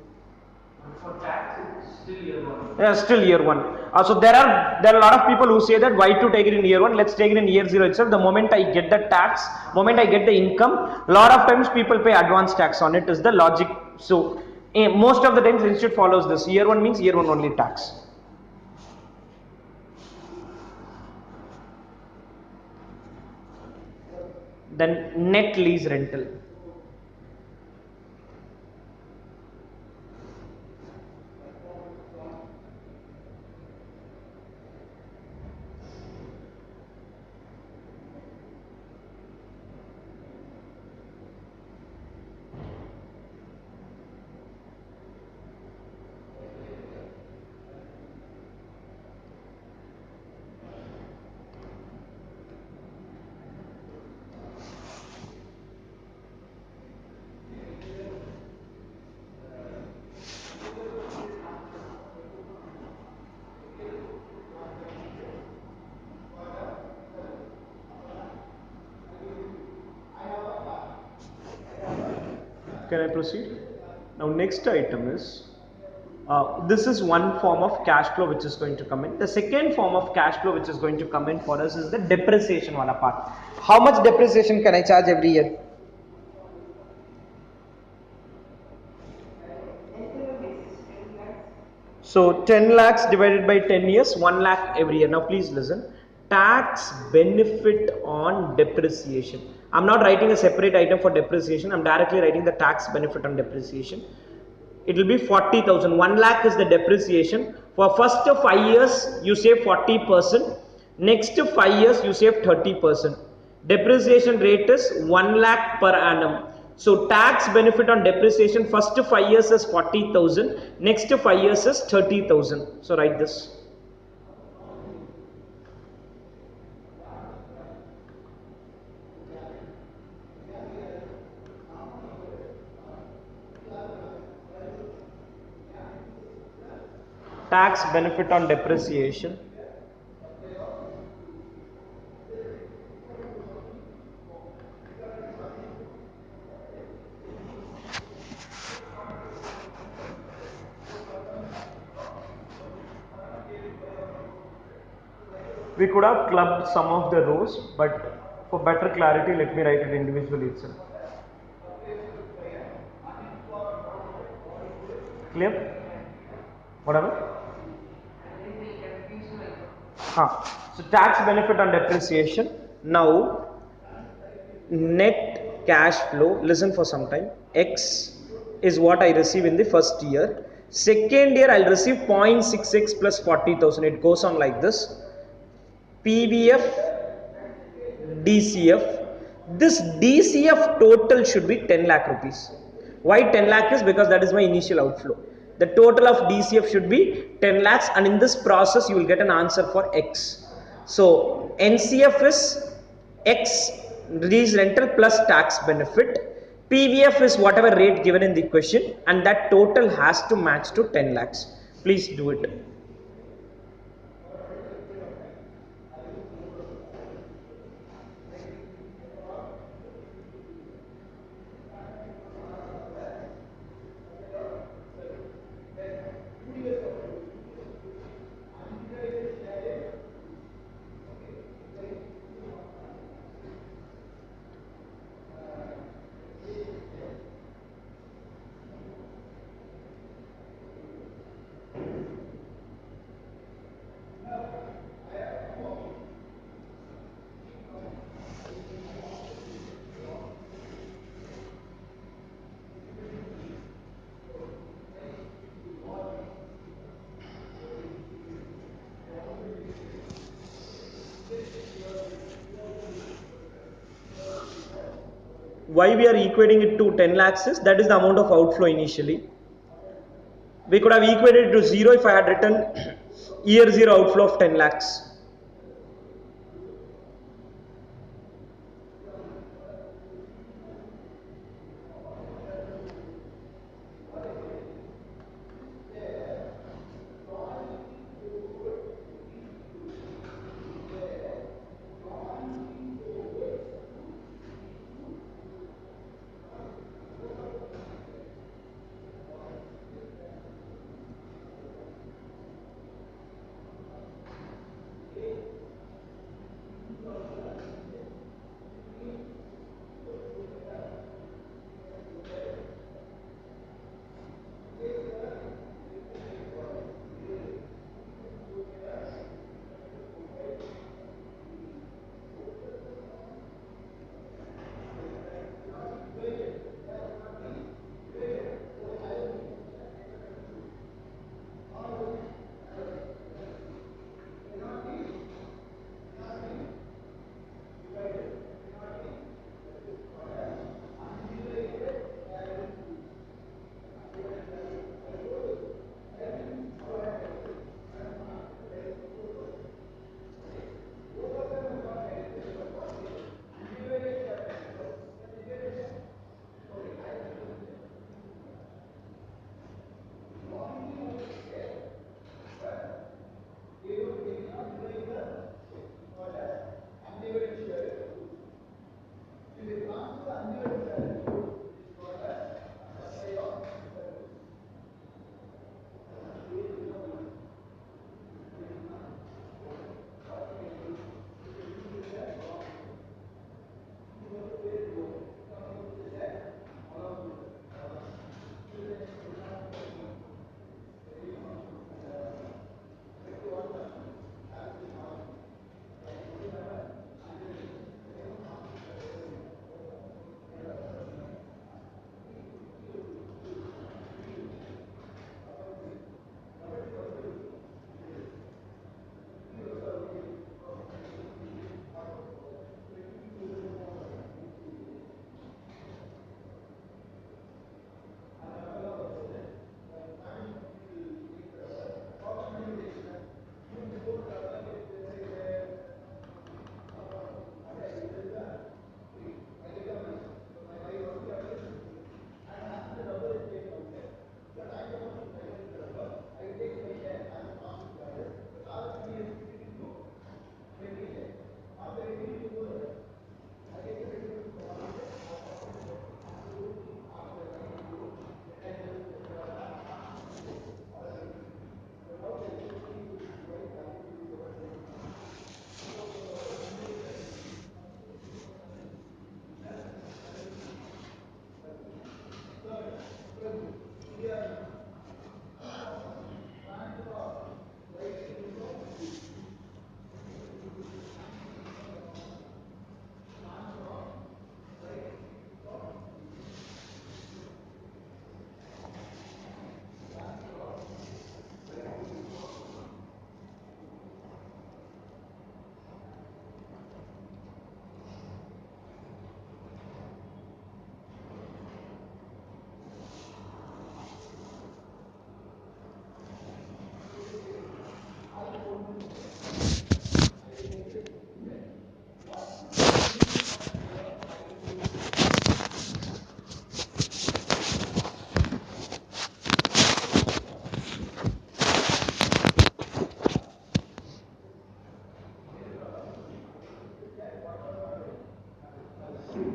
For tax, it's still year 1. Yeah, still year 1. So there are a lot of people who say that why to take it in year 1, let's take it in year 0 itself. The moment I get the tax, moment I get the income, lot of times people pay advance tax on it, is the logic. So most of the times the institute follows this. Year 1 means year 1 only tax. Then net lease rental. Can I proceed? Now next item is, this is one form of cash flow which is going to come in. The second form of cash flow which is going to come in for us is the depreciation wala part. How much depreciation can I charge every year? So 10 lakhs divided by 10 years, 1 lakh every year. Now please listen. Tax benefit on depreciation. I'm not writing a separate item for depreciation. I'm directly writing the tax benefit on depreciation. It will be 40,000. 1 lakh is the depreciation. For first 5 years, you save 40%. Next 5 years, you save 30%. Depreciation rate is 1 lakh per annum. So tax benefit on depreciation first 5 years is 40,000. Next 5 years is 30,000. So write this. Tax benefit on depreciation. We could have clubbed some of the rows, but for better clarity, let me write it individually itself. Clear? Whatever? So tax benefit on depreciation. Now, net cash flow, listen for some time. X is what I receive in the first year. Second year, I'll receive 0.66 plus 40,000. It goes on like this. PVF, DCF. This DCF total should be 10 lakh rupees. Why 10 lakh is because that is my initial outflow. The total of DCF should be 10 lakhs, and in this process you will get an answer for X. So NCF is X lease rental plus tax benefit. PVF is whatever rate given in the question, and that total has to match to 10 lakhs. Please do it. Why we are equating it to 10 lakhs is that is the amount of outflow initially. We could have equated it to 0 if I had written year 0 outflow of 10 lakhs.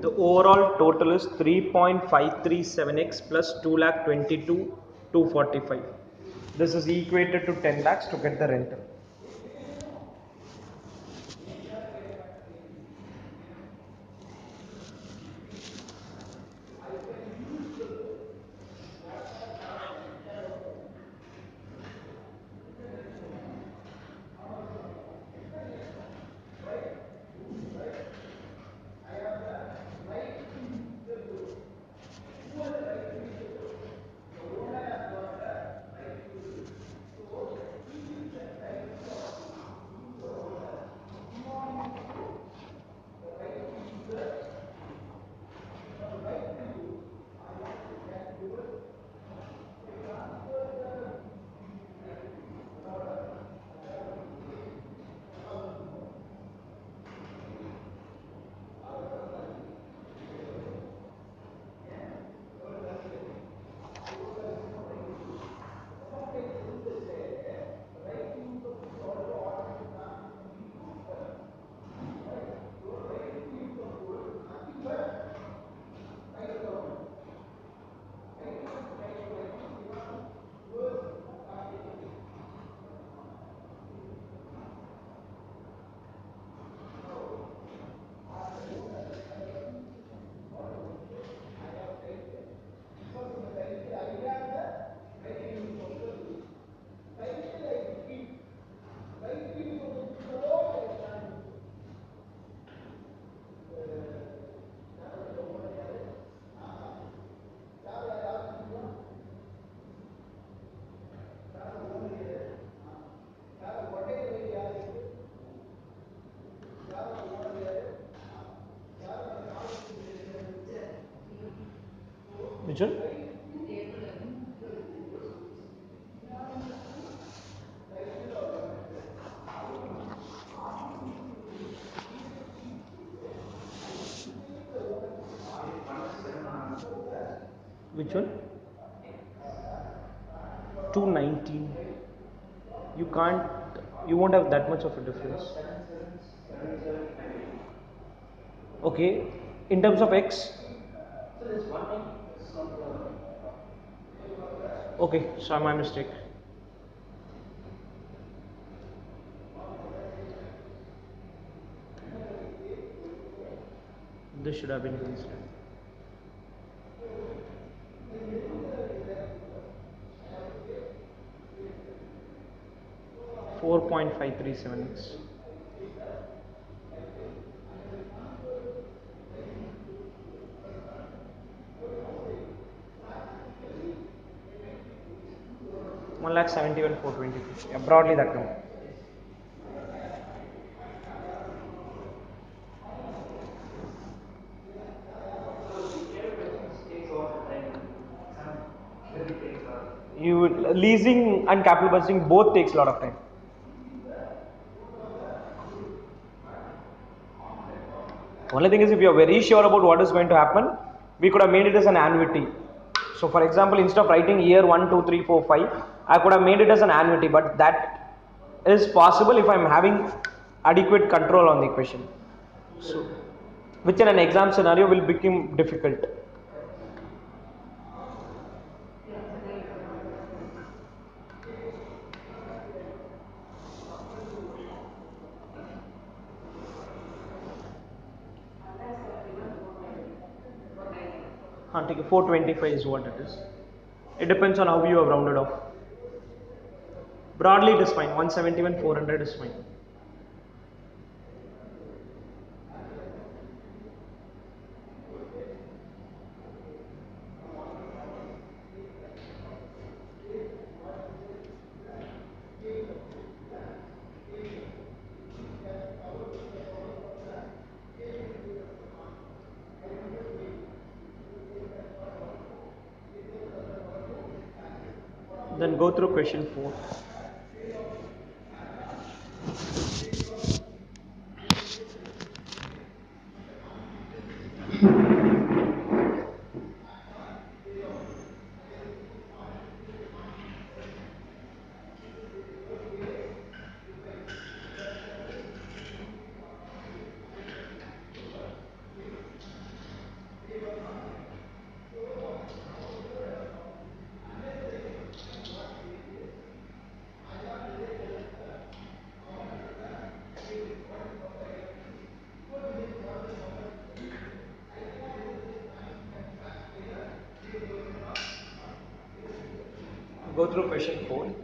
The overall total is 3.537x plus 2,22,245. This is equated to 10 lakhs to get the rental. Which one? Which one? 219. You can't, you won't have that much of a difference. Okay, in terms of X. Okay, sorry, my mistake. This should have been considered. 4.537x. One lakh 71 420. Yeah, broadly that number. You leasing and capital budgeting both takes a lot of time. Only thing is, if you are very sure about what is going to happen, we could have made it as an annuity. So, for example, instead of writing year 1, 2, 3, 4, 5, I could have made it as an annuity, but that is possible if I am having adequate control on the equation. So, which in an exam scenario will become difficult. Take 425 is what it is. It depends on how you have rounded off. Broadly, it is fine. 171, 400 is fine. Then go through question 4. Go through question 4.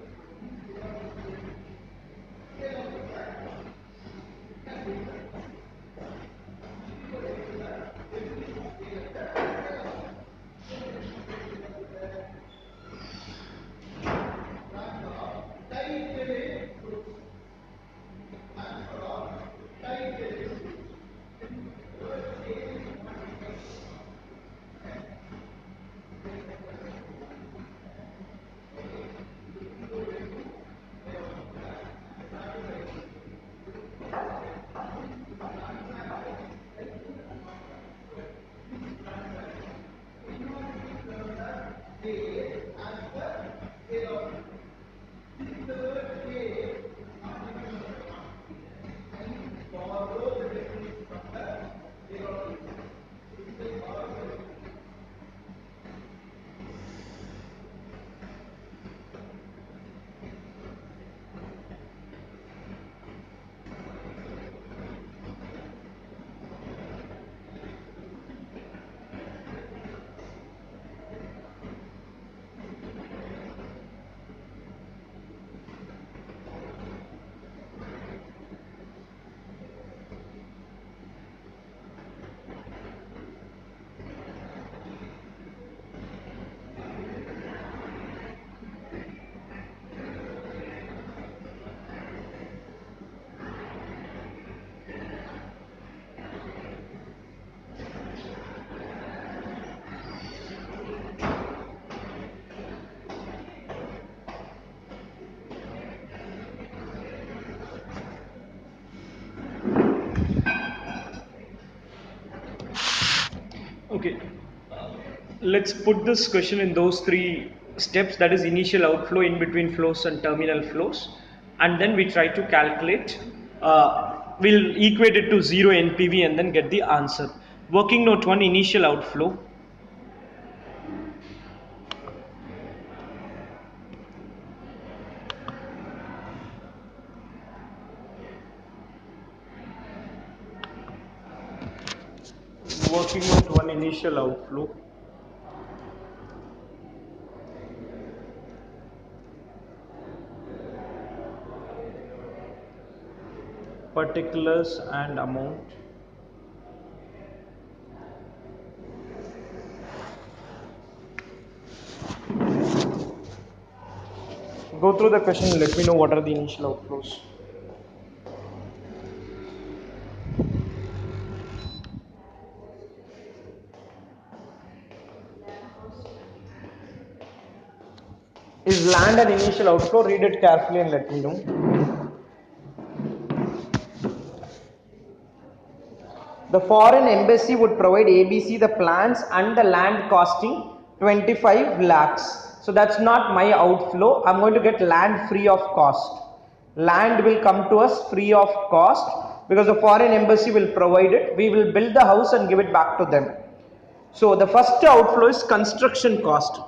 Okay, let's put this question in those three steps, that is initial outflow, in between flows and terminal flows, and then we try to calculate, we'll equate it to 0 NPV and then get the answer. Working note 1, initial outflow. Working note 1, initial outflow. Particulars and amount. Go through the question and let me know what are the initial outflows. Is land an initial outflow? Read it carefully and let me know. The foreign embassy would provide ABC the plans and the land costing 25 lakhs. So that's not my outflow. I'm going to get land free of cost. Land will come to us free of cost because the foreign embassy will provide it. We will build the house and give it back to them. So the first outflow is construction cost.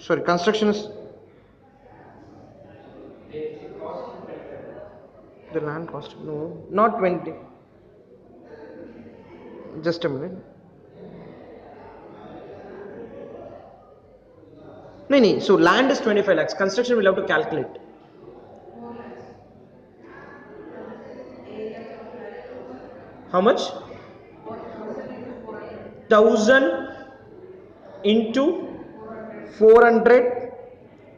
Sorry, construction is the land cost. No, not 20. Just a minute. No. So land is 25 lakhs. Construction we'll have to calculate. 4 lakhs. Area of flat 1000. How much? 1000 into 400. 1000 into 400. 400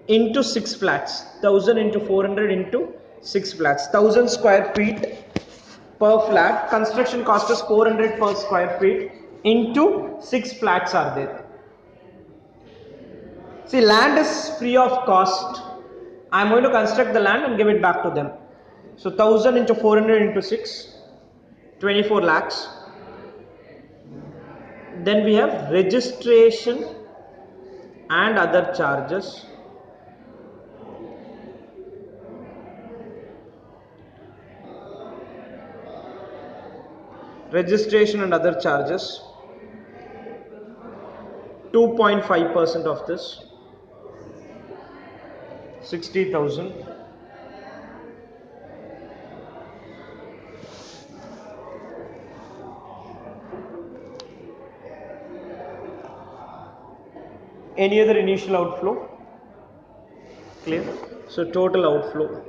into 6 flats. 1000 into 400 into 6 flats. 1000 square feet per flat. Construction cost is 400 per square feet into 6 flats are there. See, land is free of cost. I am going to construct the land and give it back to them. So 1000 into 400 into 6, 24 lakhs. Then we have registration and other charges. Registration and other charges. 2.5% of this. 60,000. Any other initial outflow? Clear? So total outflow.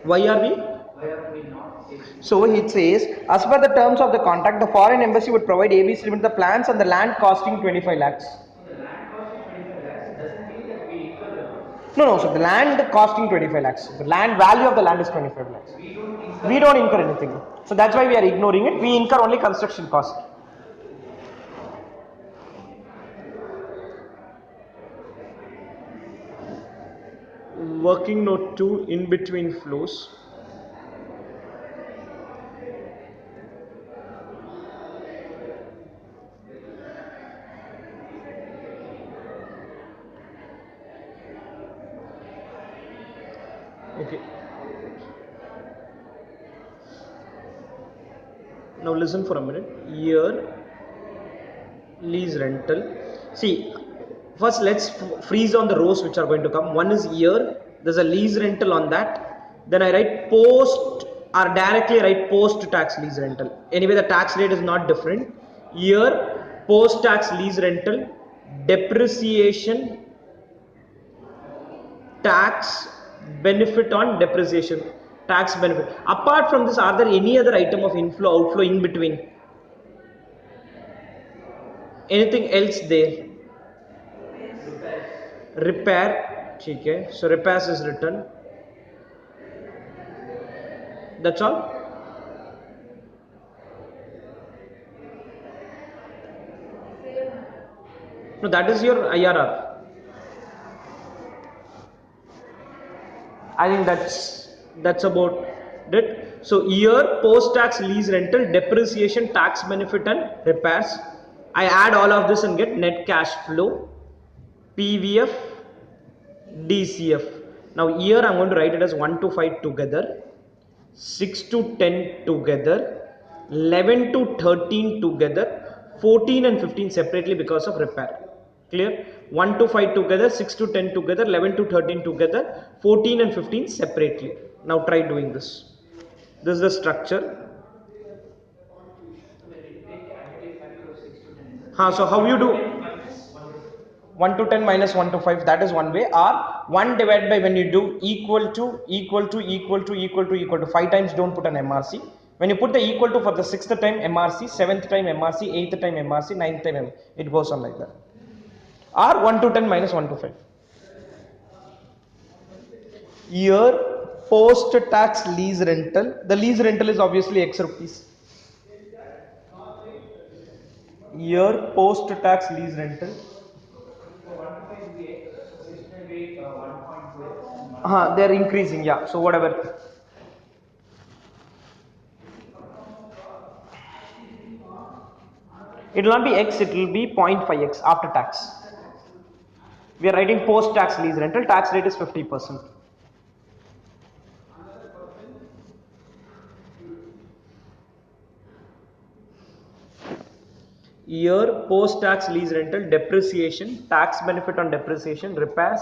Why are we? So it says, as per the terms of the contract, the foreign embassy would provide ABC Limited the plans and the land costing 25 lakhs. No. So the land costing 25 lakhs. The land value of the land is 25 lakhs. We don't incur anything. So that's why we are ignoring it. We incur only construction cost. Working note 2, in between flows. Okay. Now listen for a minute. Year, lease rental. See, first let's freeze on the rows which are going to come. One is year. There's a lease rental on that. Then I write post or directly write post tax lease rental. Anyway, the tax rate is not different. Year, post tax lease rental, depreciation, tax benefit on depreciation, tax benefit. Apart from this, are there any other item of inflow, outflow in between? Anything else there? Repair, okay. So repairs is written. That's all. No, that is your IRR. I think that's about it. So year post-tax lease rental, depreciation, tax benefit and repairs. I add all of this and get net cash flow, PVF, DCF. Now here I'm going to write it as 1 to 5 together, 6 to 10 together, 11 to 13 together, 14 and 15 separately because of repair. Clear? 1 to 5 together, 6 to 10 together, 11 to 13 together, 14 and 15 separately. Now try doing this. This is the structure. When you take additive factor of 6 to 10, sir. So how you do? Minus 1 to 5. 1 to 10 minus 1 to 5, that is one way. Or 1 divided by, when you do equal to 5 times, don't put an MRC. When you put the equal to for the 6th time MRC, 7th time MRC, 8th time MRC, 9th time MRC, it goes on like that. Or 1 to 10 minus 1 to 5. Year post tax lease rental, the lease rental is obviously X rupees. Year post tax lease rental. So 1 to 5 will be X, so 6 to 10 will be 1.2X and 1 They're increasing, yeah. So whatever. It will not be X, it will be 0.5X after tax. We are writing post tax lease rental, tax rate is 50%. Year post tax lease rental, depreciation, tax benefit on depreciation, repairs,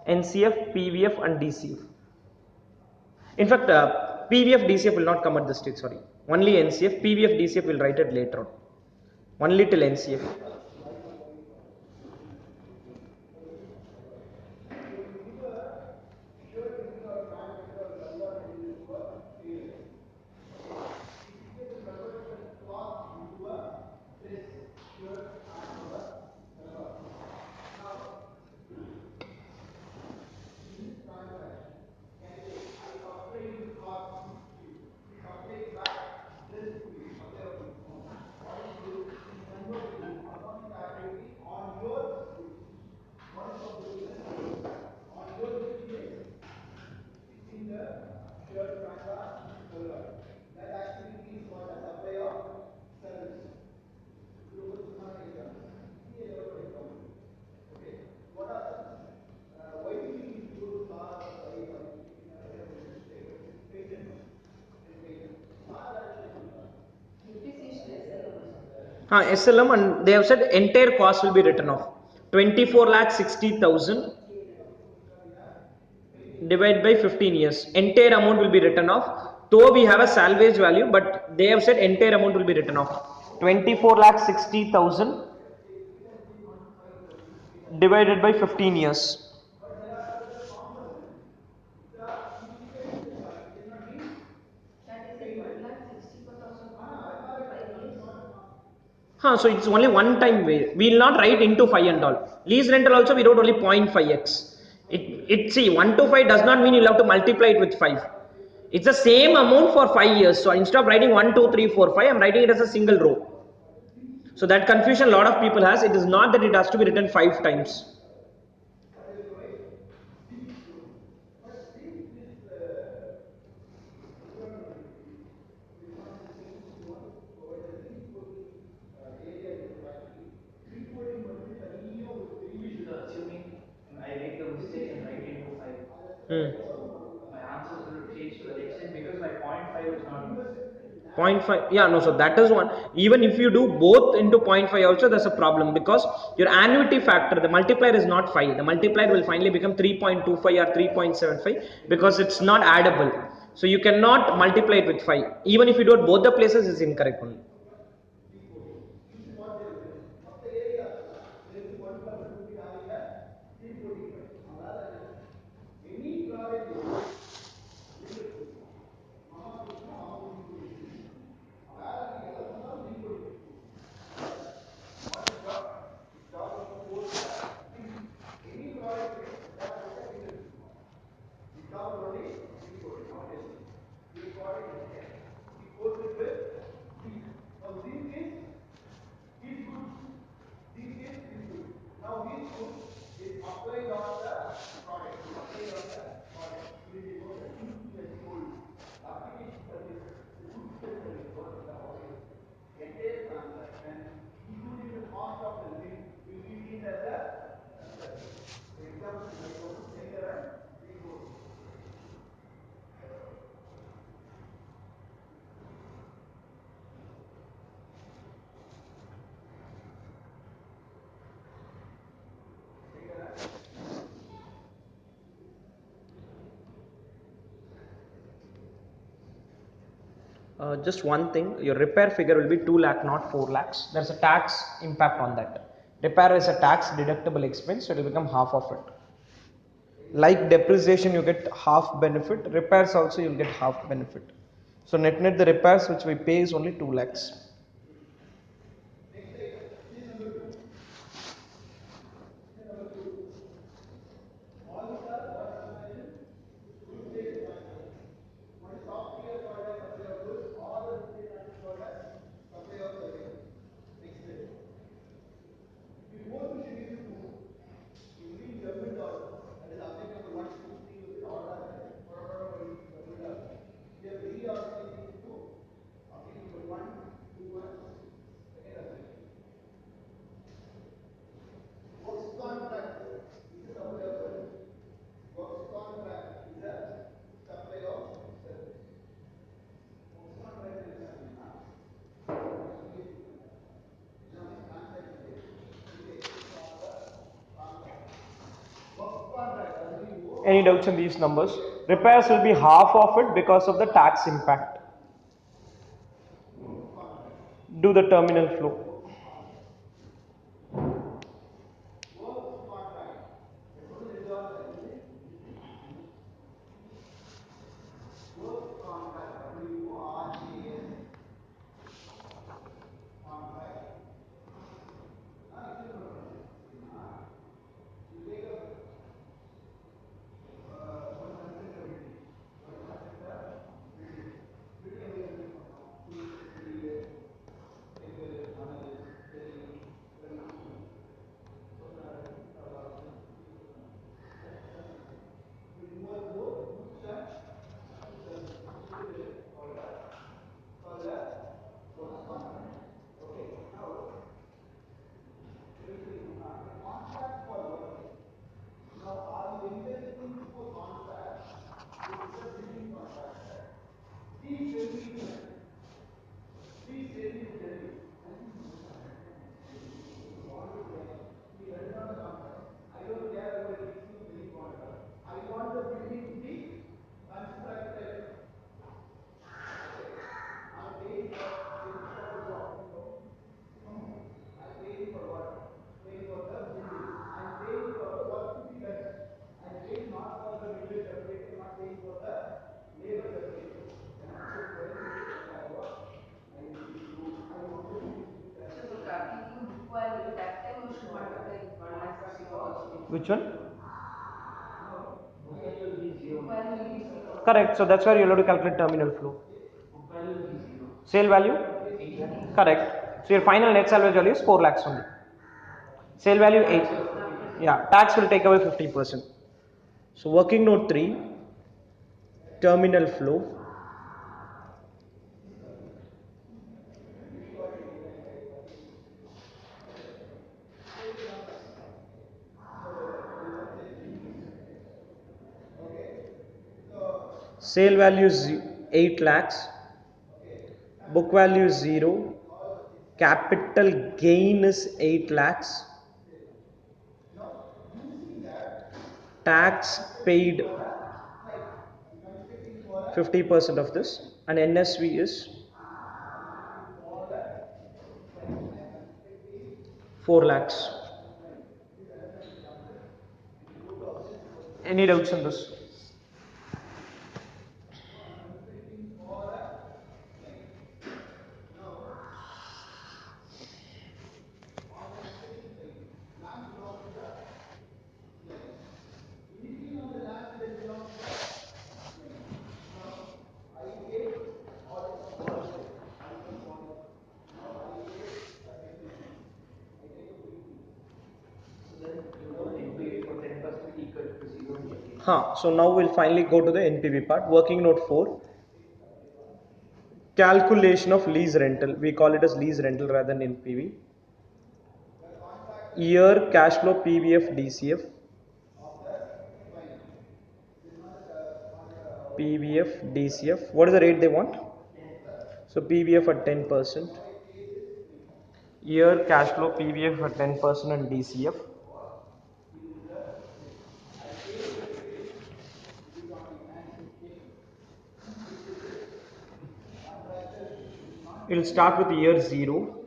NCF, PVF and DCF. In fact, PVF, DCF will not come at this stage, sorry. Only NCF, PVF, DCF will write it later on. Only till NCF. SLM, and they have said entire cost will be written off. 24,60,000 divided by 15 years. Entire amount will be written off. Though we have a salvage value, but they have said entire amount will be written off. 24,60,000 divided by 15 years. That is it, 1,64,000 for 5 years. So it's only one time way. We will not write into 5 and all. Lease rental also we wrote only 0.5x. See, 1 to 5 does not mean you'll have to multiply it with 5. It's the same amount for 5 years. So instead of writing 1, 2, 3, 4, 5, I'm writing it as a single row. So that confusion a lot of people has. It is not that it has to be written 5 times. assuming I make the mistake and write into 5. So my answers will change to that extent because my 0.5 is not used. 0.5, yeah, no, so that is one. Even if you do both into 0.5 also, there's a problem because your annuity factor, the multiplier is not 5. The multiplier will finally become 3.25 or 3.75 because it's not addable. So you cannot multiply it with 5. Even if you do it both the places, it's incorrect only. Just one thing, your repair figure will be 2 lakh, not 4 lakhs. There's a tax impact on that. Repair is a tax deductible expense, so it will become half of it. Like depreciation, you get half benefit. Repairs also you'll get half benefit. So net the repairs which we pay is only 2 lakhs. Any doubts in these numbers? Repairs will be half of it because of the tax impact. Do the terminal flow. So calculating book value, that time you should multiply with 1 lakh 0 also. Which one? Book value will be Book zero. value will be 0. Correct. So that's why you'll have to calculate terminal flow. Book value will be zero. Sale value? 8 lakhs. Correct. So your final net salvage value is 4 lakhs only. Sale value 8. Tax will 50%. Yeah, tax will take away 50%. So working note 3, terminal flow. Sale value is 8 lakhs. Book value is 0. Capital gain is 8 lakhs. Tax paid 50% of this, and NSV is 4 lakhs. Any doubts on this? NPV for 10% equal to 0 in your case. So now we'll finally go to the NPV part. Working note 4. Calculation of lease rental. We call it as lease rental rather than NPV. Year cash flow PVF DCF. PVF DCF. What is the rate they want? So PVF at 10%. Year cash flow PVF at 10% and DCF. It'll start with year 0.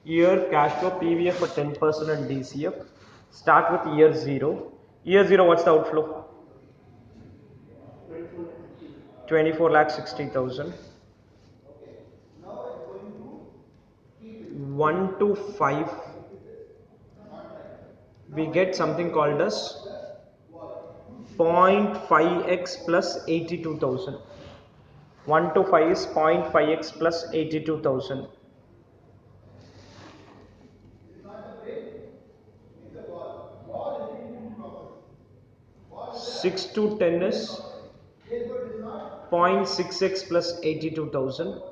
Year cash flow PVF for 10% and DCF. Start with year 0. Year 0, what's the outflow? 24 lakh 60,000. 1 to 5, we get something called as 0.5x plus 82,000. 1 to 5 is 0.5x plus 82,000. 6 to 10 is 0.6x plus 82,000.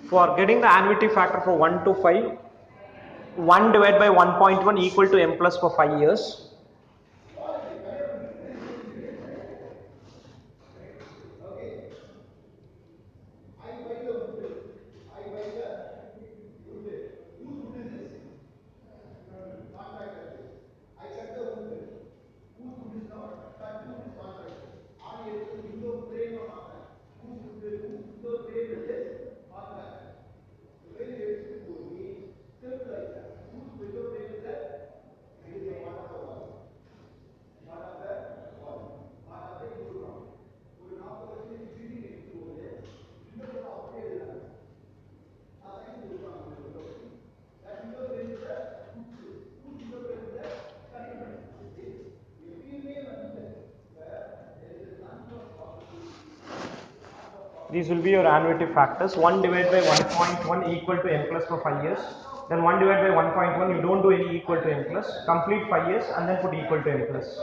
For getting the annuity factor for 1 to 5, 1 divided by 1.1 equal to m plus for 5 years. These will be your annuity factors. 1 divided by 1.1 equal to m plus for 5 years. Then 1 divided by 1.1, you don't do any equal to m plus. Complete 5 years and then put equal to m plus.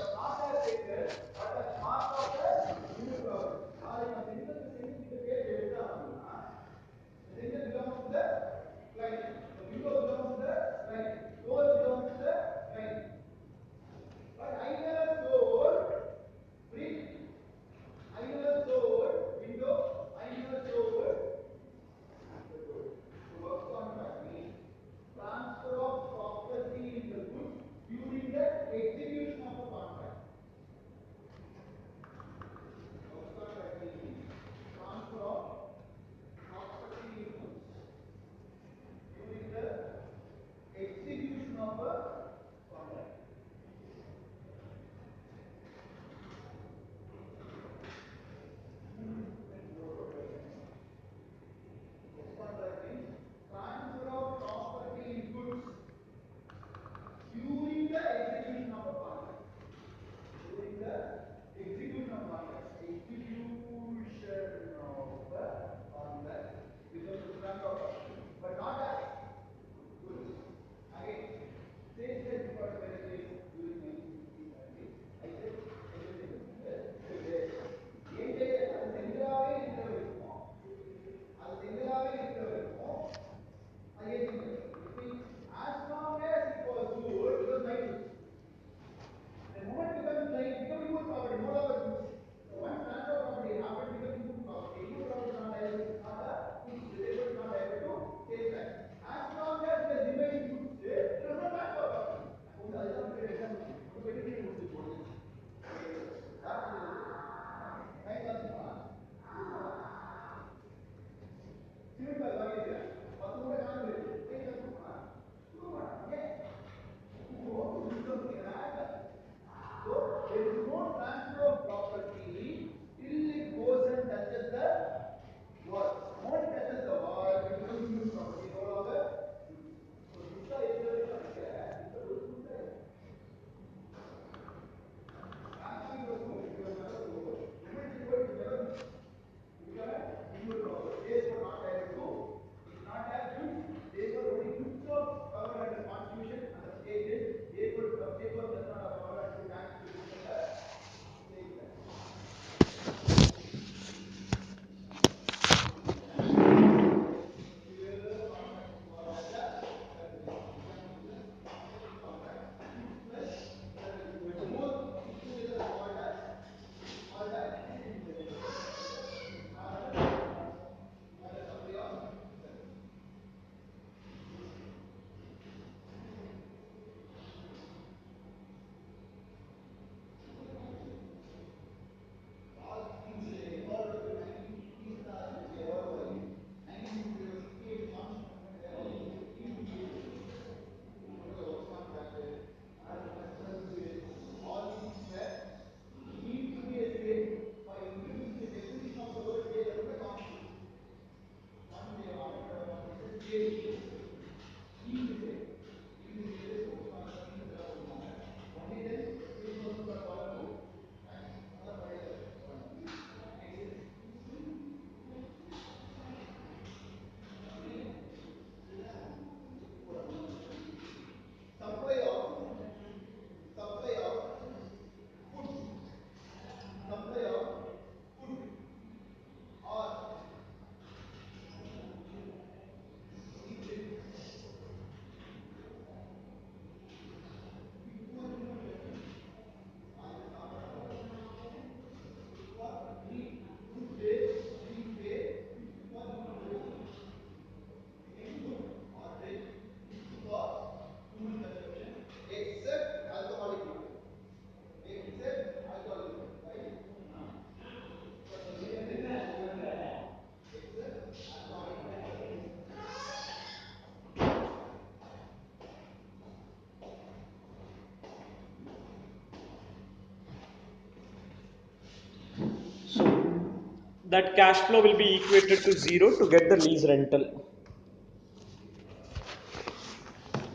that cash flow will be equated to 0 to get the lease rental.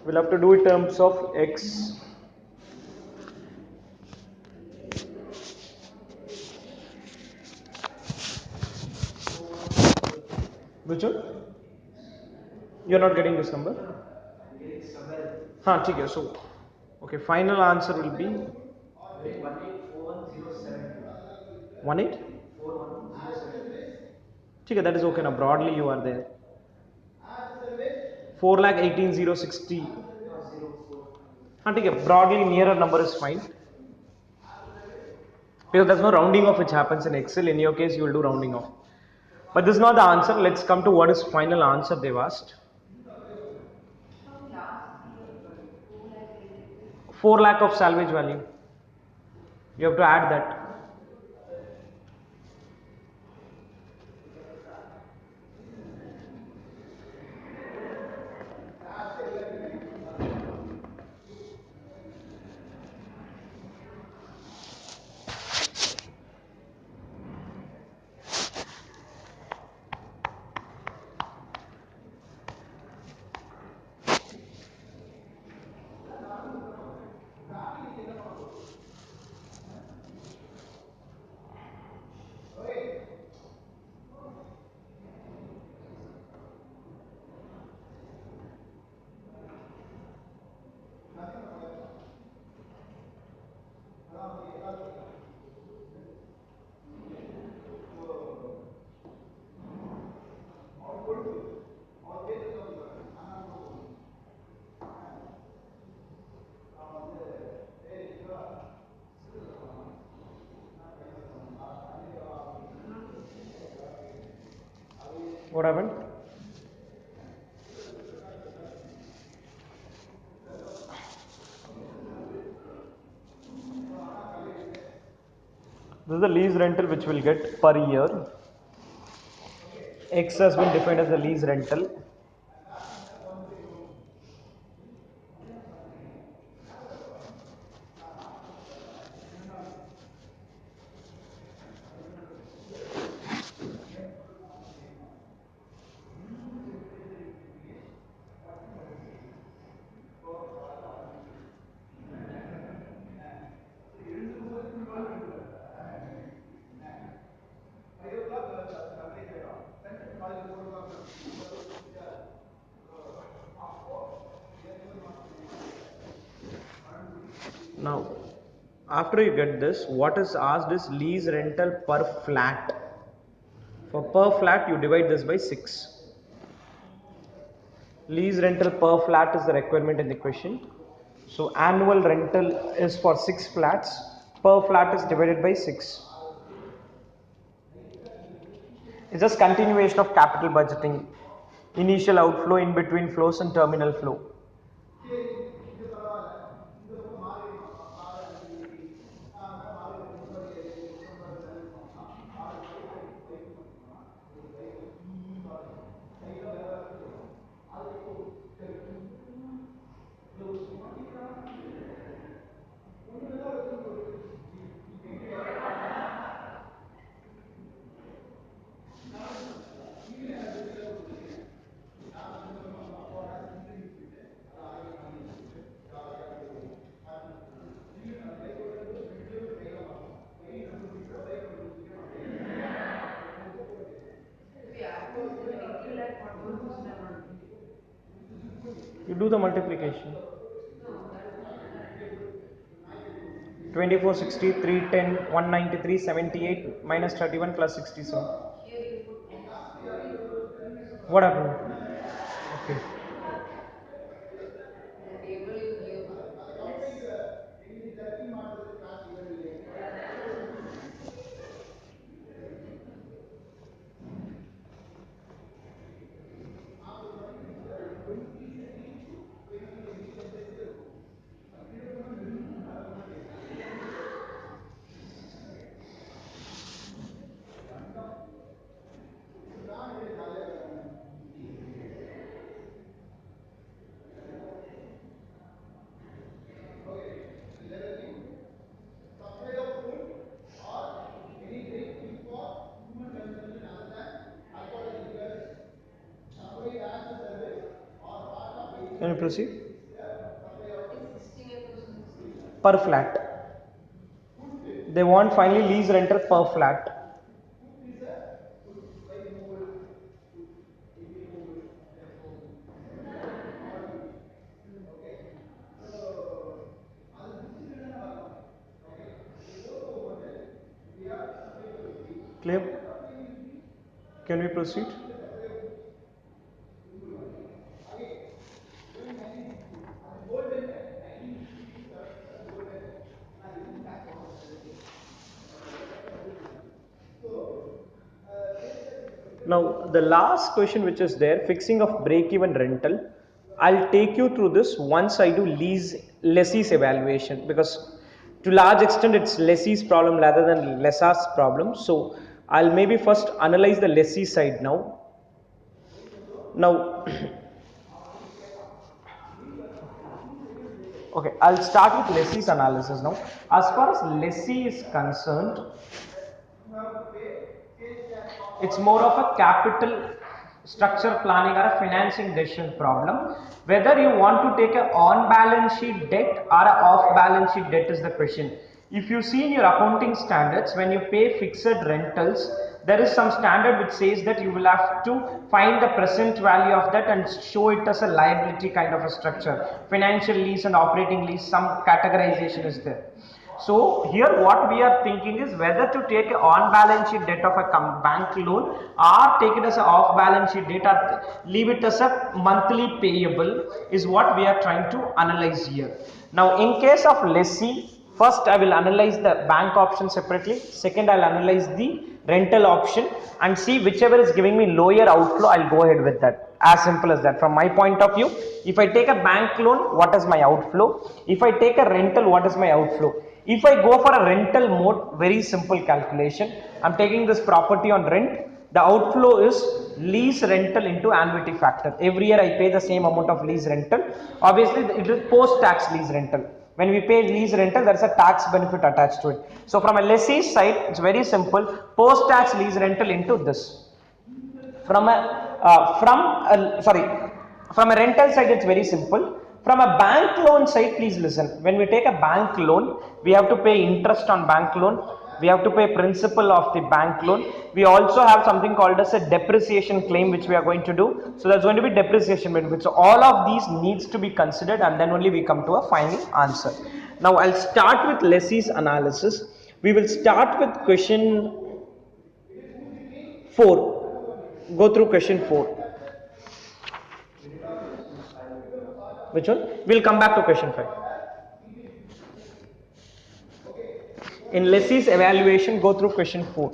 We'll have to do in terms of X. Which one? You're not getting this number? I'm getting somewhere. ठीक है. So, okay, final answer will be 1841072. 18. 41072. ठीक है, that is okay now. Broadly, you are there. 4,18,060. No, 04. ठीक है, broadly nearer number is fine. Because there's no rounding off which happens in Excel. In your case, you will do rounding off. But this is not the answer. Let's come to what is final answer they've asked. From last 3 years, sorry, 4 lakh 83. 4 lakh of salvage value. You have to add that. What happened? This is the lease rental which we'll get per year. X has been defined as the lease rental. Now, after you get this, what is asked is lease rental per flat. For per flat, you divide this by 6. Lease rental per flat is the requirement in the question. So, annual rental is for 6 flats. Per flat is divided by 6. It's just continuation of capital budgeting. Initial outflow, in between flows, and terminal flow. If we add this, then 18 lakh 41,000 I'm not getting. You do the multiplication. No, that is not correct. 24, 60, 310, 193, 78 minus 31 plus 67. Here you put X, Y. What happened? Okay. In the table you give less. Can you proceed? What is 68 versus 60? Per flat. They want finally lease rental per flat. Clear? Can we proceed? Now, the last question which is there, fixing of break-even rental, I'll take you through this once I do lessee's evaluation, because to large extent it's lessee's problem rather than lessor's problem. So I'll maybe first analyze the lessee side now. Now, okay, I'll start with lessee's analysis now. As far as lessee is concerned, it's more of a capital structure planning or a financing decision problem. Whether you want to take a on balance sheet debt or a off balance sheet debt is the question. If you see in your accounting standards, when you pay fixed rentals, there is some standard which says that you will have to find the present value of that and show it as a liability kind of a structure. Financial lease and operating lease, some categorization is there. So here what we are thinking is whether to take a on balance sheet debt of a bank loan or take it as a off balance sheet debt or leave it as a monthly payable is what we are trying to analyze here. Now in case of lessee, first I will analyze the bank option separately, second I will analyze the rental option and see whichever is giving me lower outflow, I will go ahead with that. As simple as that. From my point of view, if I take a bank loan, what is my outflow? If I take a rental, what is my outflow? If I go for a rental mode, very simple calculation. I'm taking this property on rent. The outflow is lease rental into annuity factor. Every year I pay the same amount of lease rental. Obviously, it is post-tax lease rental. When we pay lease rental, there is a tax benefit attached to it. So from a lessee side, it's very simple. Post-tax lease rental into this. From a rental side, it's very simple. From a bank loan side, please listen. When we take a bank loan, we have to pay interest on bank loan. We have to pay principal of the bank loan. We also have something called as a depreciation claim, which we are going to do. So there's going to be depreciation benefit. So all of these needs to be considered, and then only we come to a final answer. Now I'll start with lessee's analysis. We will start with question 4. Go through question 4. Which one? We'll come back to question 5. In lessee's evaluation, go through question 4.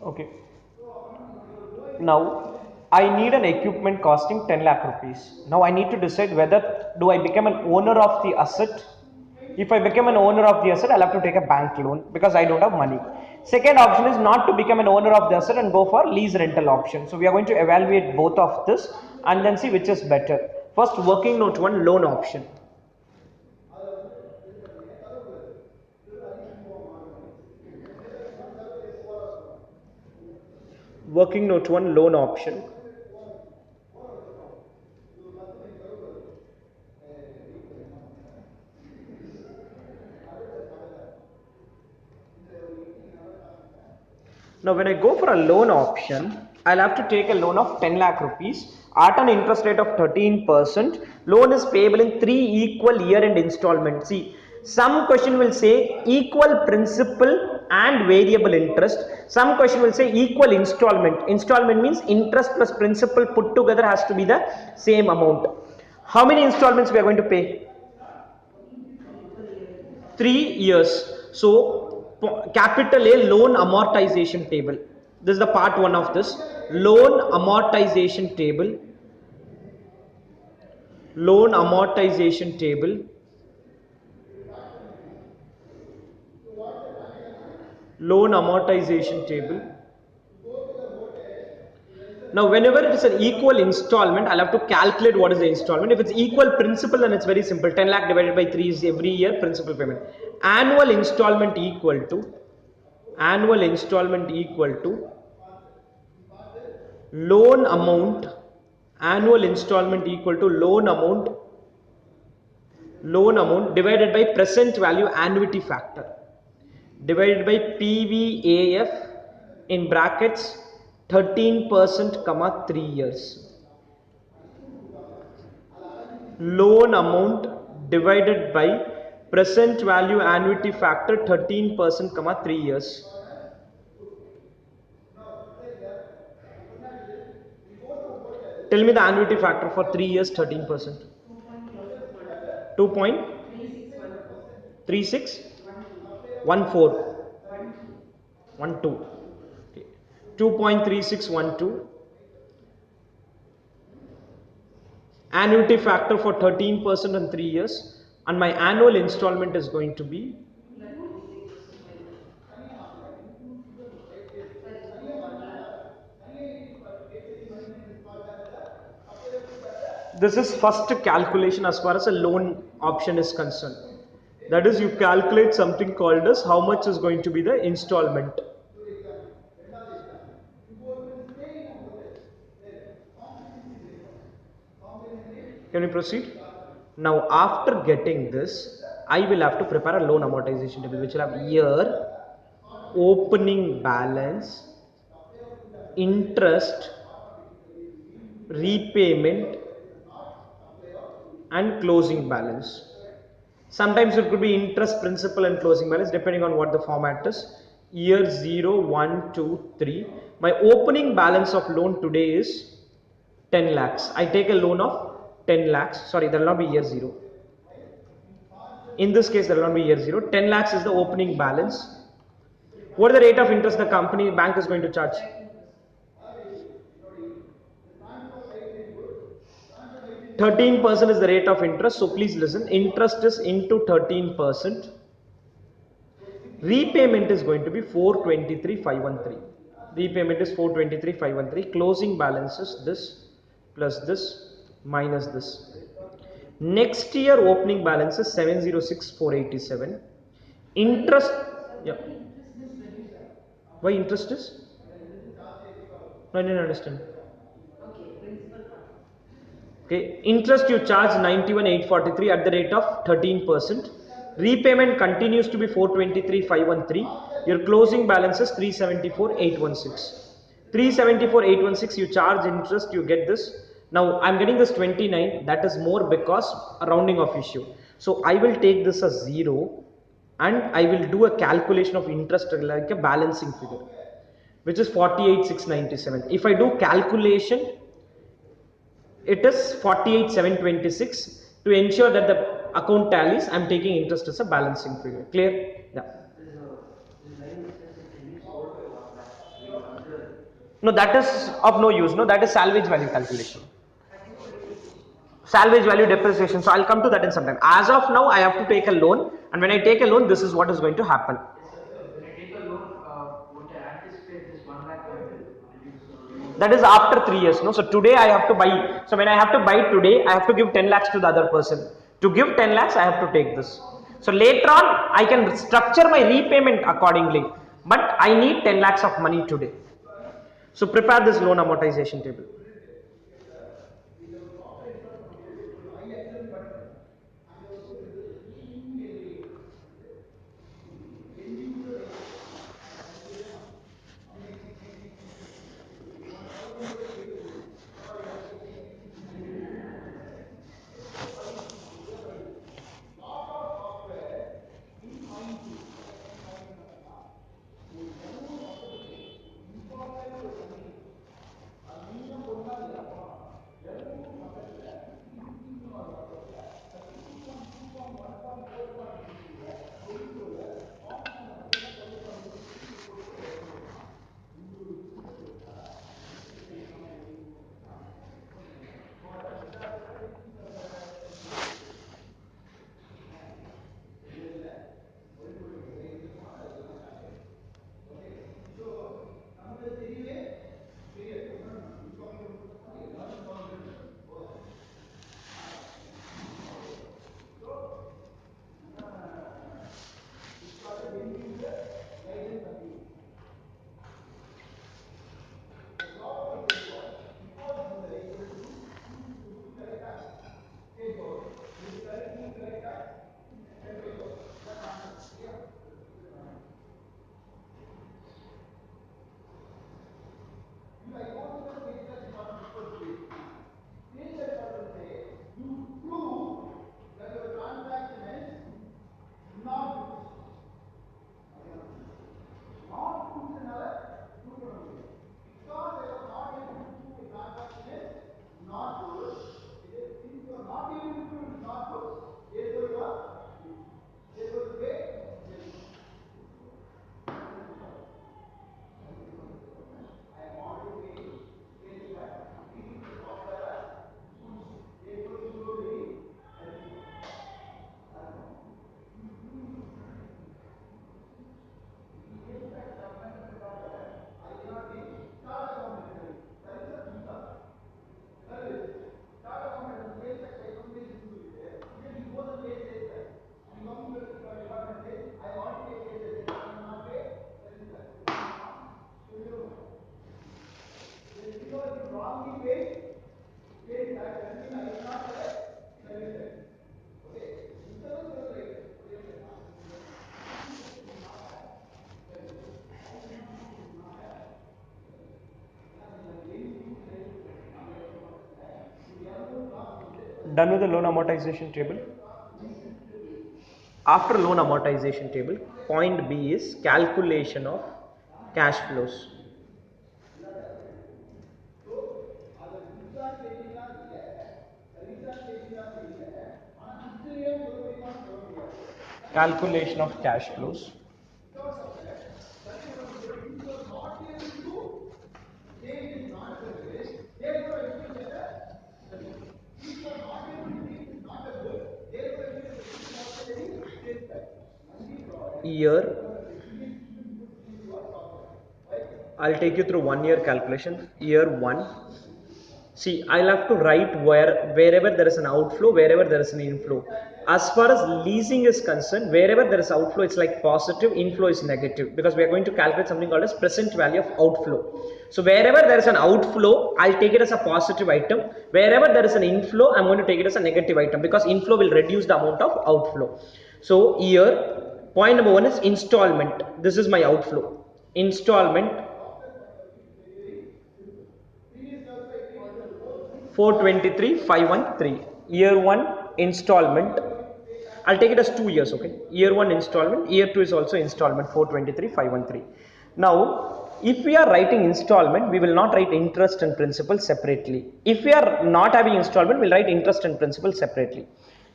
Okay. Now I need an equipment costing 10 lakh rupees. Now I need to decide whether do I become an owner of the asset. If I become an owner of the asset, I'll have to take a bank loan because I don't have money. Second option is not to become an owner of the asset and go for lease rental option. So we are going to evaluate both of this and then see which is better. First, working note 1, loan option. Working note 1, loan option. Now when I go for a loan option, I'll have to take a loan of 10 lakh rupees at an interest rate of 13%. Loan is payable in 3 equal year end installments. See, some question will say equal principal and variable interest. Some question will say equal installment. Installment means interest plus principal put together has to be the same amount. How many installments we are going to pay? 3 years. So capital A, loan amortization table. This is the part 1 of this. Loan amortization table. Loan amortization table. Loan amortization table. Now whenever it is an equal installment, I'll have to calculate what is the installment. If it's equal principal, then it's very simple. 10 lakh divided by 3 is every year principal payment. Annual installment equal to loan amount. Annual installment equal to loan amount divided by present value annuity factor divided by PVAF in brackets 13% comma 3 years. Loan amount divided by present value annuity factor 13% comma 3 years. Tell me the annuity factor for 3 years 13%. 2.3614. Okay. 2.3612. Annuity factor for 13% and 3 years, and my annual installment is going to be this is first calculation as far as a loan option is concerned. That is, you calculate something called as how much is going to be the installment. Can we proceed? Now after getting this, I will have to prepare a loan amortization table which will have year, opening balance, interest, repayment and closing balance. Sometimes it could be interest, principal and closing balance depending on what the format is. Year 0, 1, 2, 3. My opening balance of loan today is 10 lakhs. I take a loan of 10 lakhs. Sorry, there will not be year 0. In this case, there will not be year 0. 10 lakhs is the opening balance. What is the rate of interest the bank is going to charge? 13% is the rate of interest. So please listen. Interest is into 13%. Repayment is going to be 423,513. Repayment is 423,513. Closing balance is this plus this minus this. Next year opening balance is 706,487. Interest. Yeah. Why interest is? No, I didn't understand. Okay, interest you charge 91,843 at the rate of 13%. Repayment continues to be 423,513. Your closing balance is 374,816. 374,816 you charge interest, you get this. Now I am getting this 29. That is more because a rounding off issue. So I will take this as 0 and I will do a calculation of interest like a balancing figure, which is 48,697. If I do calculation, it is 48,726. To ensure that the account tallies, I am taking interest as a balancing figure. Clear? Yeah. No, that is of no use. No, that is salvage value calculation. Salvage value depreciation. So I'll come to that in some time. As of now, I have to take a loan, and when I take a loan, this is what is going to happen. When I take a loan, won't I anticipate this 1 lakh I will reduce or remove? That is after 3 years. No, so today I have to buy. So when I have to buy today, I have to give 10 lakhs to the other person. To give 10 lakhs, I have to take this. So later on, I can structure my repayment accordingly. But I need 10 lakhs of money today. So prepare this loan amortization table. Done with the loan amortization table. After loan amortization table, point B is calculation of cash flows. Calculation of cash flows. Year, I'll take you through 1 year calculation. Year 1. See, I'll have to write wherever there is an outflow, wherever there is an inflow. As far as leasing is concerned, wherever there is outflow, it's like positive, inflow is negative, because we are going to calculate something called as present value of outflow. So wherever there is an outflow, I'll take it as a positive item. Wherever there is an inflow, I'm going to take it as a negative item, because inflow will reduce the amount of outflow. So here, point number 1 is installment. This is my outflow. Installment 423,513. Year 1 installment. I'll take it as 2 years, okay? Year 1 installment, year 2 is also installment 423,513. Now, if we are writing installment, we will not write interest and principal separately. If we are not having installment, we'll write interest and principal separately.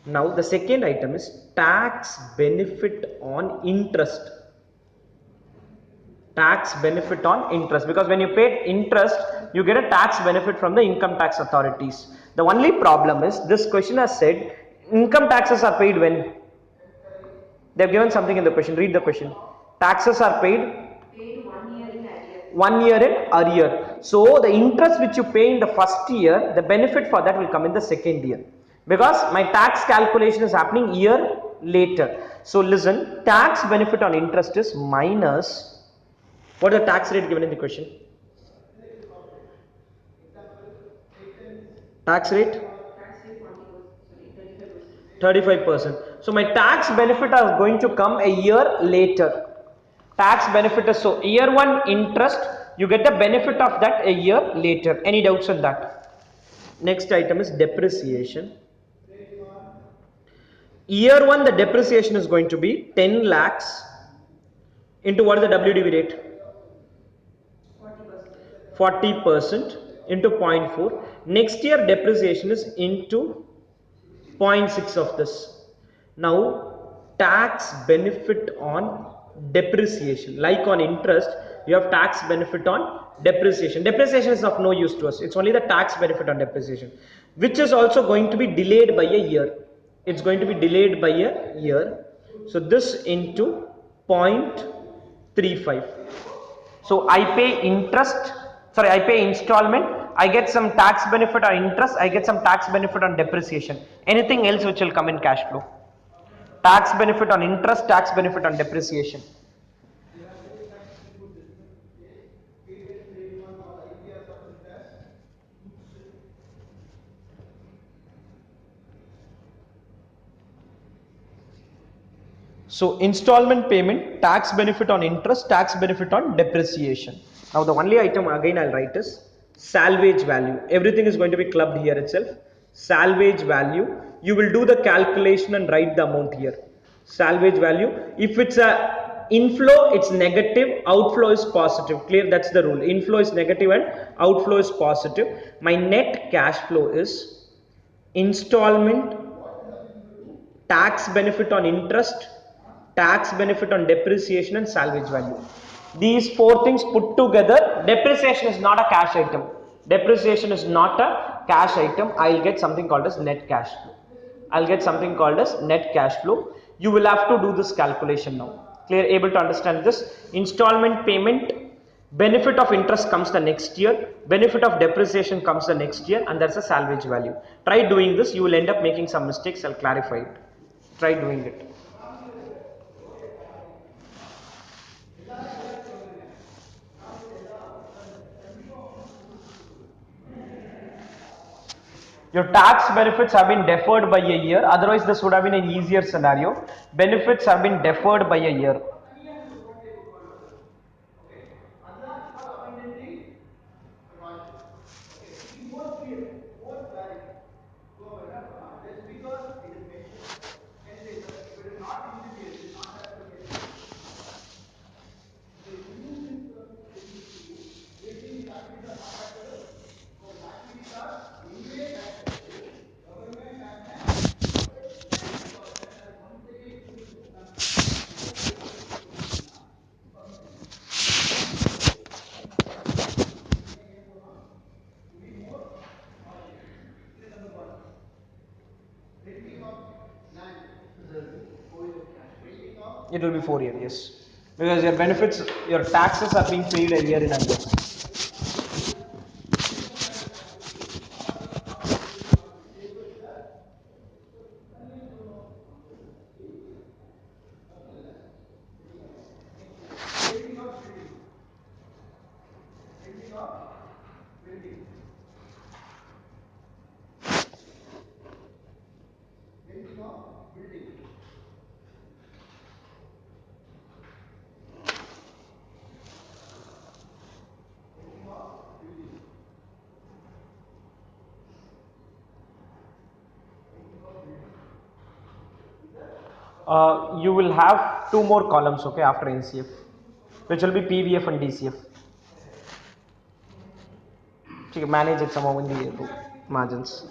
Now, the second item is tax benefit on interest. Tax benefit on interest, because when you pay interest, you get a tax benefit from the income tax authorities. The only problem is this question has said income taxes are paid when? They have given something in the question. Read the question. Taxes are paid 1 year in arrears. 1 year in arrear. So the interest which you pay in the first year, the benefit for that will come in the second year, because my tax calculation is happening year later. So listen, tax benefit on interest is minus, what is the tax rate given in the question? Tax rate? Tax rate 40%, sorry, 35%. 35%. So my tax benefit is going to come a year later. Tax benefit is, so year 1 interest, you get the benefit of that a year later. Any doubts on that? Next item is depreciation. Year 1 the depreciation is going to be 10 lakhs into what is the WDV rate? 40%. 40% into 0.4. Next year depreciation is into 0.6 of this. Now tax benefit on depreciation, like on interest you have tax benefit on depreciation. Depreciation is of no use to us, it's only the tax benefit on depreciation, which is also going to be delayed by a year. It's going to be delayed by a year. So this into 0.35. So I pay interest, sorry, I pay installment, I get some tax benefit on interest, I get some tax benefit on depreciation. Anything else which will come in cash flow? Tax benefit on interest, tax benefit on depreciation. So installment payment, tax benefit on interest, tax benefit on depreciation. Now the only item again I'll write is salvage value. Everything is going to be clubbed here itself. Salvage value, you will do the calculation and write the amount here. Salvage value, if it's a inflow, it's negative, outflow is positive. Clear? That's the rule. Inflow is negative and outflow is positive. My net cash flow is installment, tax benefit on interest, tax benefit on depreciation, and salvage value. These 4 things put together, depreciation is not a cash item. Depreciation is not a cash item. I'll get something called as net cash flow. I'll get something called as net cash flow. You will have to do this calculation now. Clear? Able to understand this? Installment payment, benefit of interest comes the next year, benefit of depreciation comes the next year, and that's a salvage value. Try doing this, you will end up making some mistakes. I'll clarify it. Try doing it. Your tax benefits have been deferred by a year, otherwise this would have been an easier scenario. Benefits have been deferred by a year. It will be 4 years, yes. Because your benefits, your taxes are being paid a year in advance. You will have two more columns, okay, after NCF, which will be PVF and DCF. Okay, manage it somehow in the margins.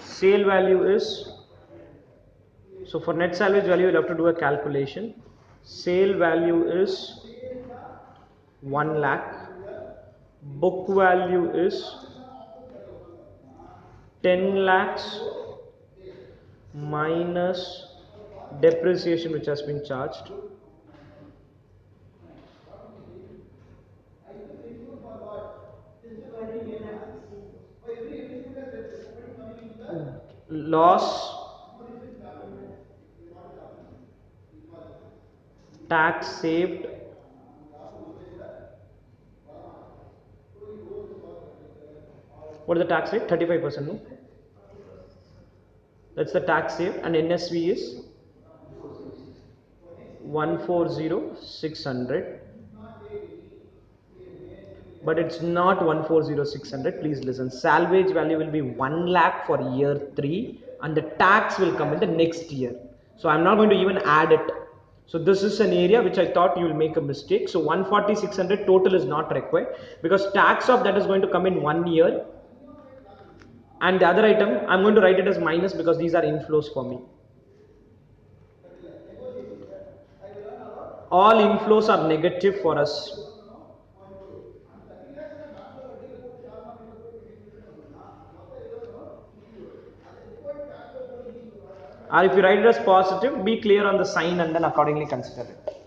Sale value is, so for net salvage value you'll have to do a calculation. Sale value is 1 lakh, book value is 10 lakhs minus depreciation which has been charged. Loss, tax saved, what is the tax rate? 35%, no? That's the tax saved, and NSV is 140,600. But it's not 140,600. Please listen. Salvage value will be 1 lakh for year 3, and the tax will come in the next year. So I'm not going to even add it. So this is an area which I thought you will make a mistake. So 140,600 total is not required because tax of that is going to come in 1 year, and the other item I'm going to write it as minus because these are inflows for me. All inflows are negative for us. Or if you write it as positive, be clear on the sign and then accordingly consider it.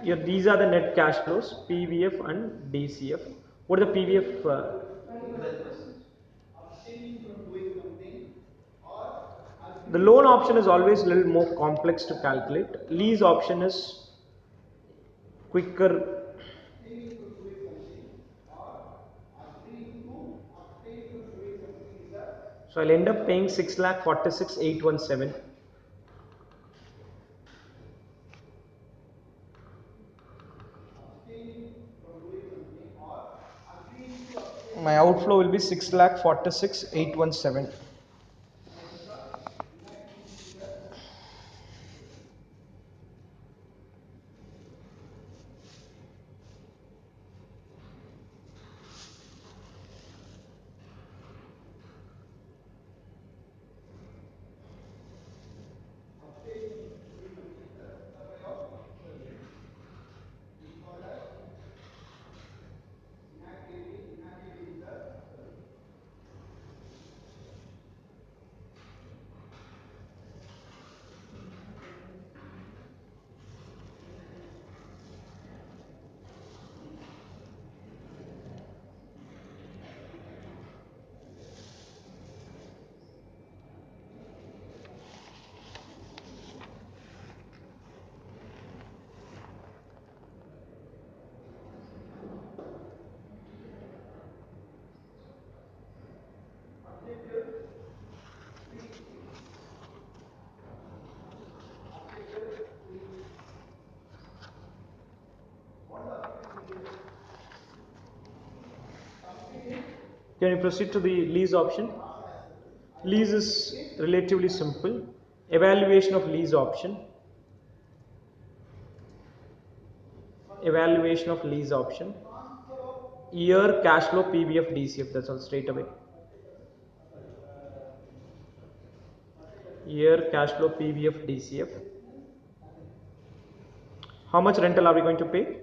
Yeah, these are the net cash flows, PVF and DCF. What are the PVF? 12%. The loan option is always a little more complex to calculate. Lease option is quicker. So I'll end up paying 6,46,817. My outflow will be 6,46,817. Can you proceed to the lease option? Lease is relatively simple. Evaluation of lease option. Evaluation of lease option. Year cash flow PVF DCF. That's all straight away. Year cash flow PVF DCF. How much rental are we going to pay?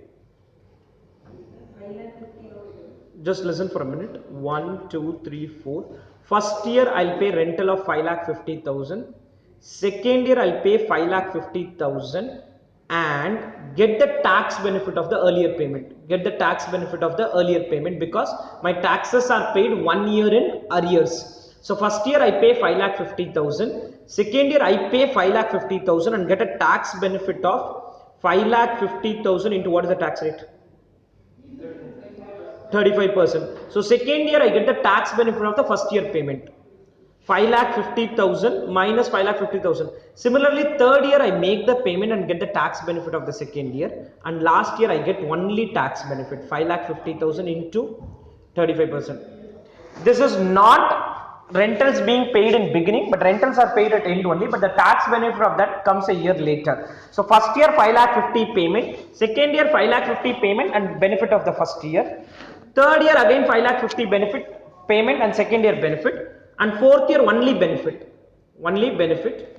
5,50,000 now, sir. Just listen for a minute. 1, 2, 3, 4. First year I'll pay rental of 5,50,000. Second year I'll pay 5,50,000 and get the tax benefit of the earlier payment. Get the tax benefit of the earlier payment because my taxes are paid 1 year in arrears. So first year I pay 5,50,000. Second year I pay 5,50,000 and get a tax benefit of 5,50,000 into what is the tax rate? 35%. So second year I get the tax benefit of the first year payment. 5,50,000 minus 5,50,000. Similarly, third year I make the payment and get the tax benefit of the second year, and last year I get only tax benefit 5,50,000 into 35%. This is not rentals being paid in beginning, but rentals are paid at end only, but the tax benefit of that comes a year later. So first year 5,50,000 payment, second year 5,50,000 payment and benefit of the first year, third year again 5,50,000 benefit payment and second year benefit, and fourth year only benefit,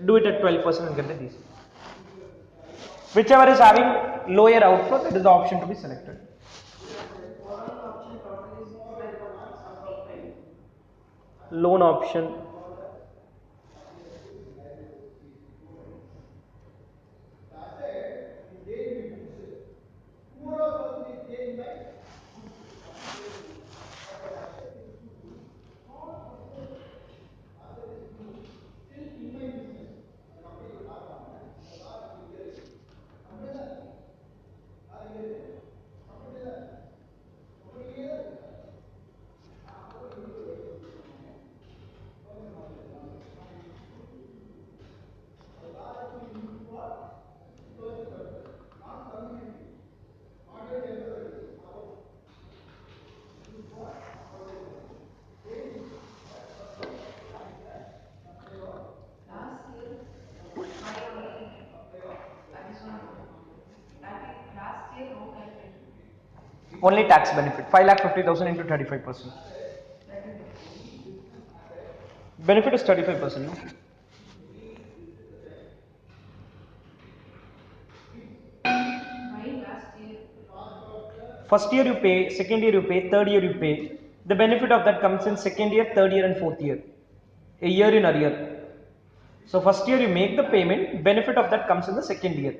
do it at 12% and get the DC. Whichever is having lower outflow, that is the option to be selected. Borrowing option total is 65,065. Loan option, Last year, why only? I just want to know. Last year, how calculation? only tax benefit 5,50,000 into 35%. 35%. Benefit is 35%. Why last year? First year you pay, second year you pay, third year you pay. The benefit of that comes in second year, third year, and fourth year. A year in arrear. So first year you make the payment, benefit of that comes in the second year.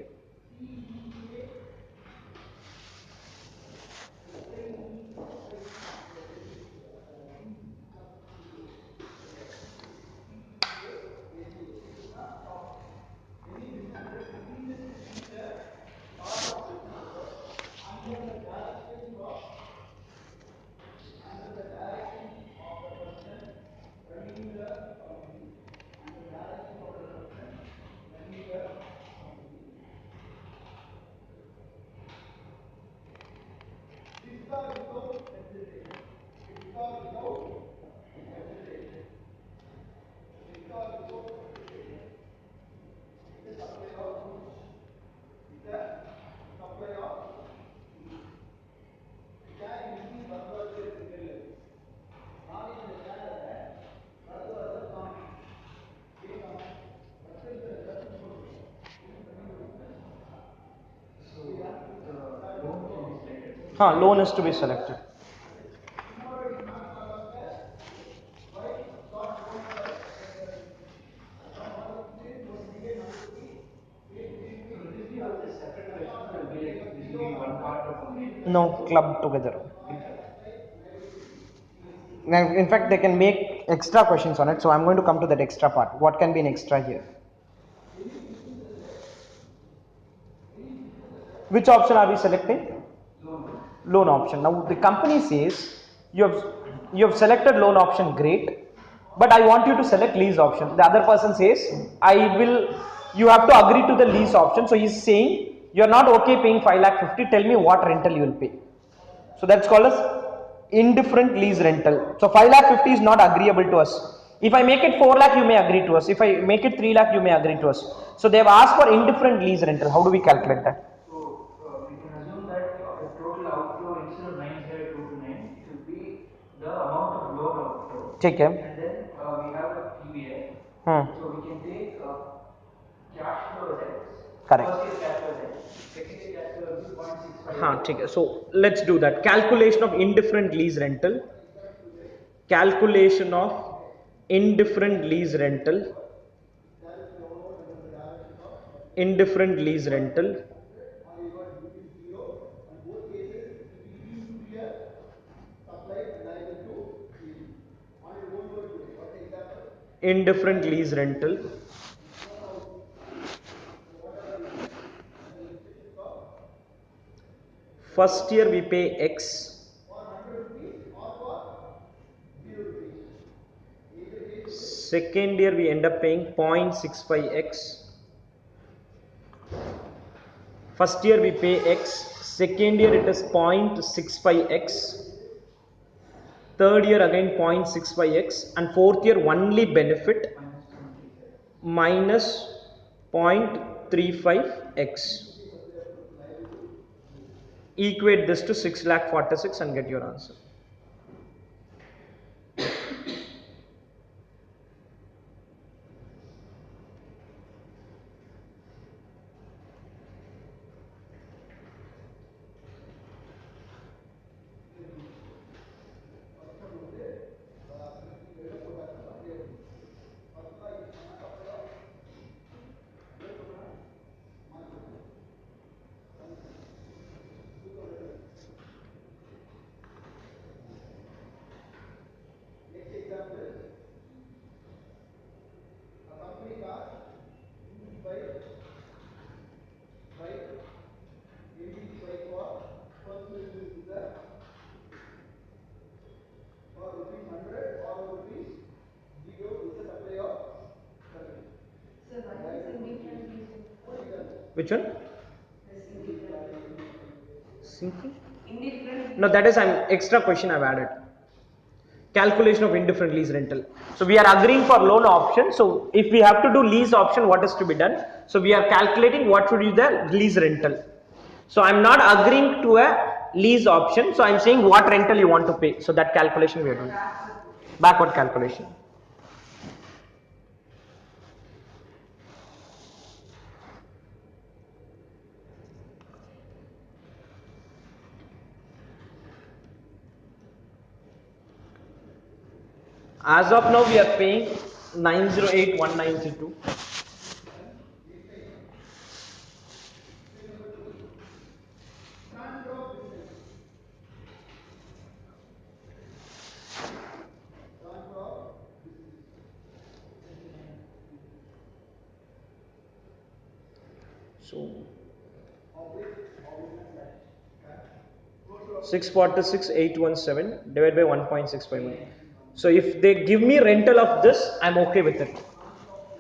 So the loan can be selected. Loan is to be selected. So will this be all the separate questions or will be like this will be one part of the question? No, club together. Okay. Now, in fact, they can make extra questions on it. So I'm going to come to that extra part. What can be an extra here? Which option are we selecting? Loan. Loan option. Now the company says you have selected loan option, great, but I want you to select lease option. The other person says you have to agree to the lease option. So he's saying you're not okay paying 5,50,000, tell me what rental you will pay. So that's called as indifferent lease rental. So 5,50,000 is not agreeable to us. If I make it 4 lakh, you may agree to us. If I make it 3 lakh, you may agree to us. So they have asked for indifferent lease rental. How do we calculate that? So we can assume that the total outflow instead of 9,229, it will be the amount of loan outflow. Take care. And then we have a PVF. So we can take cash flow as X. Correct. First year cash flow as X. Second year cash flow will be 0.65. ठीक है. So let's do that. Calculation of indifferent lease rental. Calculation of indifferent lease rental. Indifferent lease rental. Indifferent lease rental. First year we pay X. Second year we end up paying 0.65X. First year we pay X. Second year it is 0.65X. Third year again 0.65X. And fourth year only benefit minus 0.35X. Equate this to 6,46,000 and get your answer. Which one? Sinking? Indifferent. No, that is an extra question I've added. Calculation of indifferent lease rental. So we are agreeing for loan option. So if we have to do lease option, what is to be done? So we are calculating what should be the lease rental. So I'm not agreeing to a lease option. So I'm saying what rental you want to pay. So that calculation we are doing. Backward calculation. As of now, we are paying 908,192. So 646,817 divided by 1.651. So if they give me rental of this, I'm okay with it.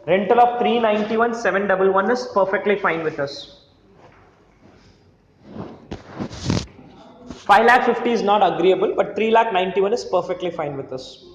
Rental of 391,711 is perfectly fine with us. 5,50,000 is not agreeable, but 3,91,000 is perfectly fine with us.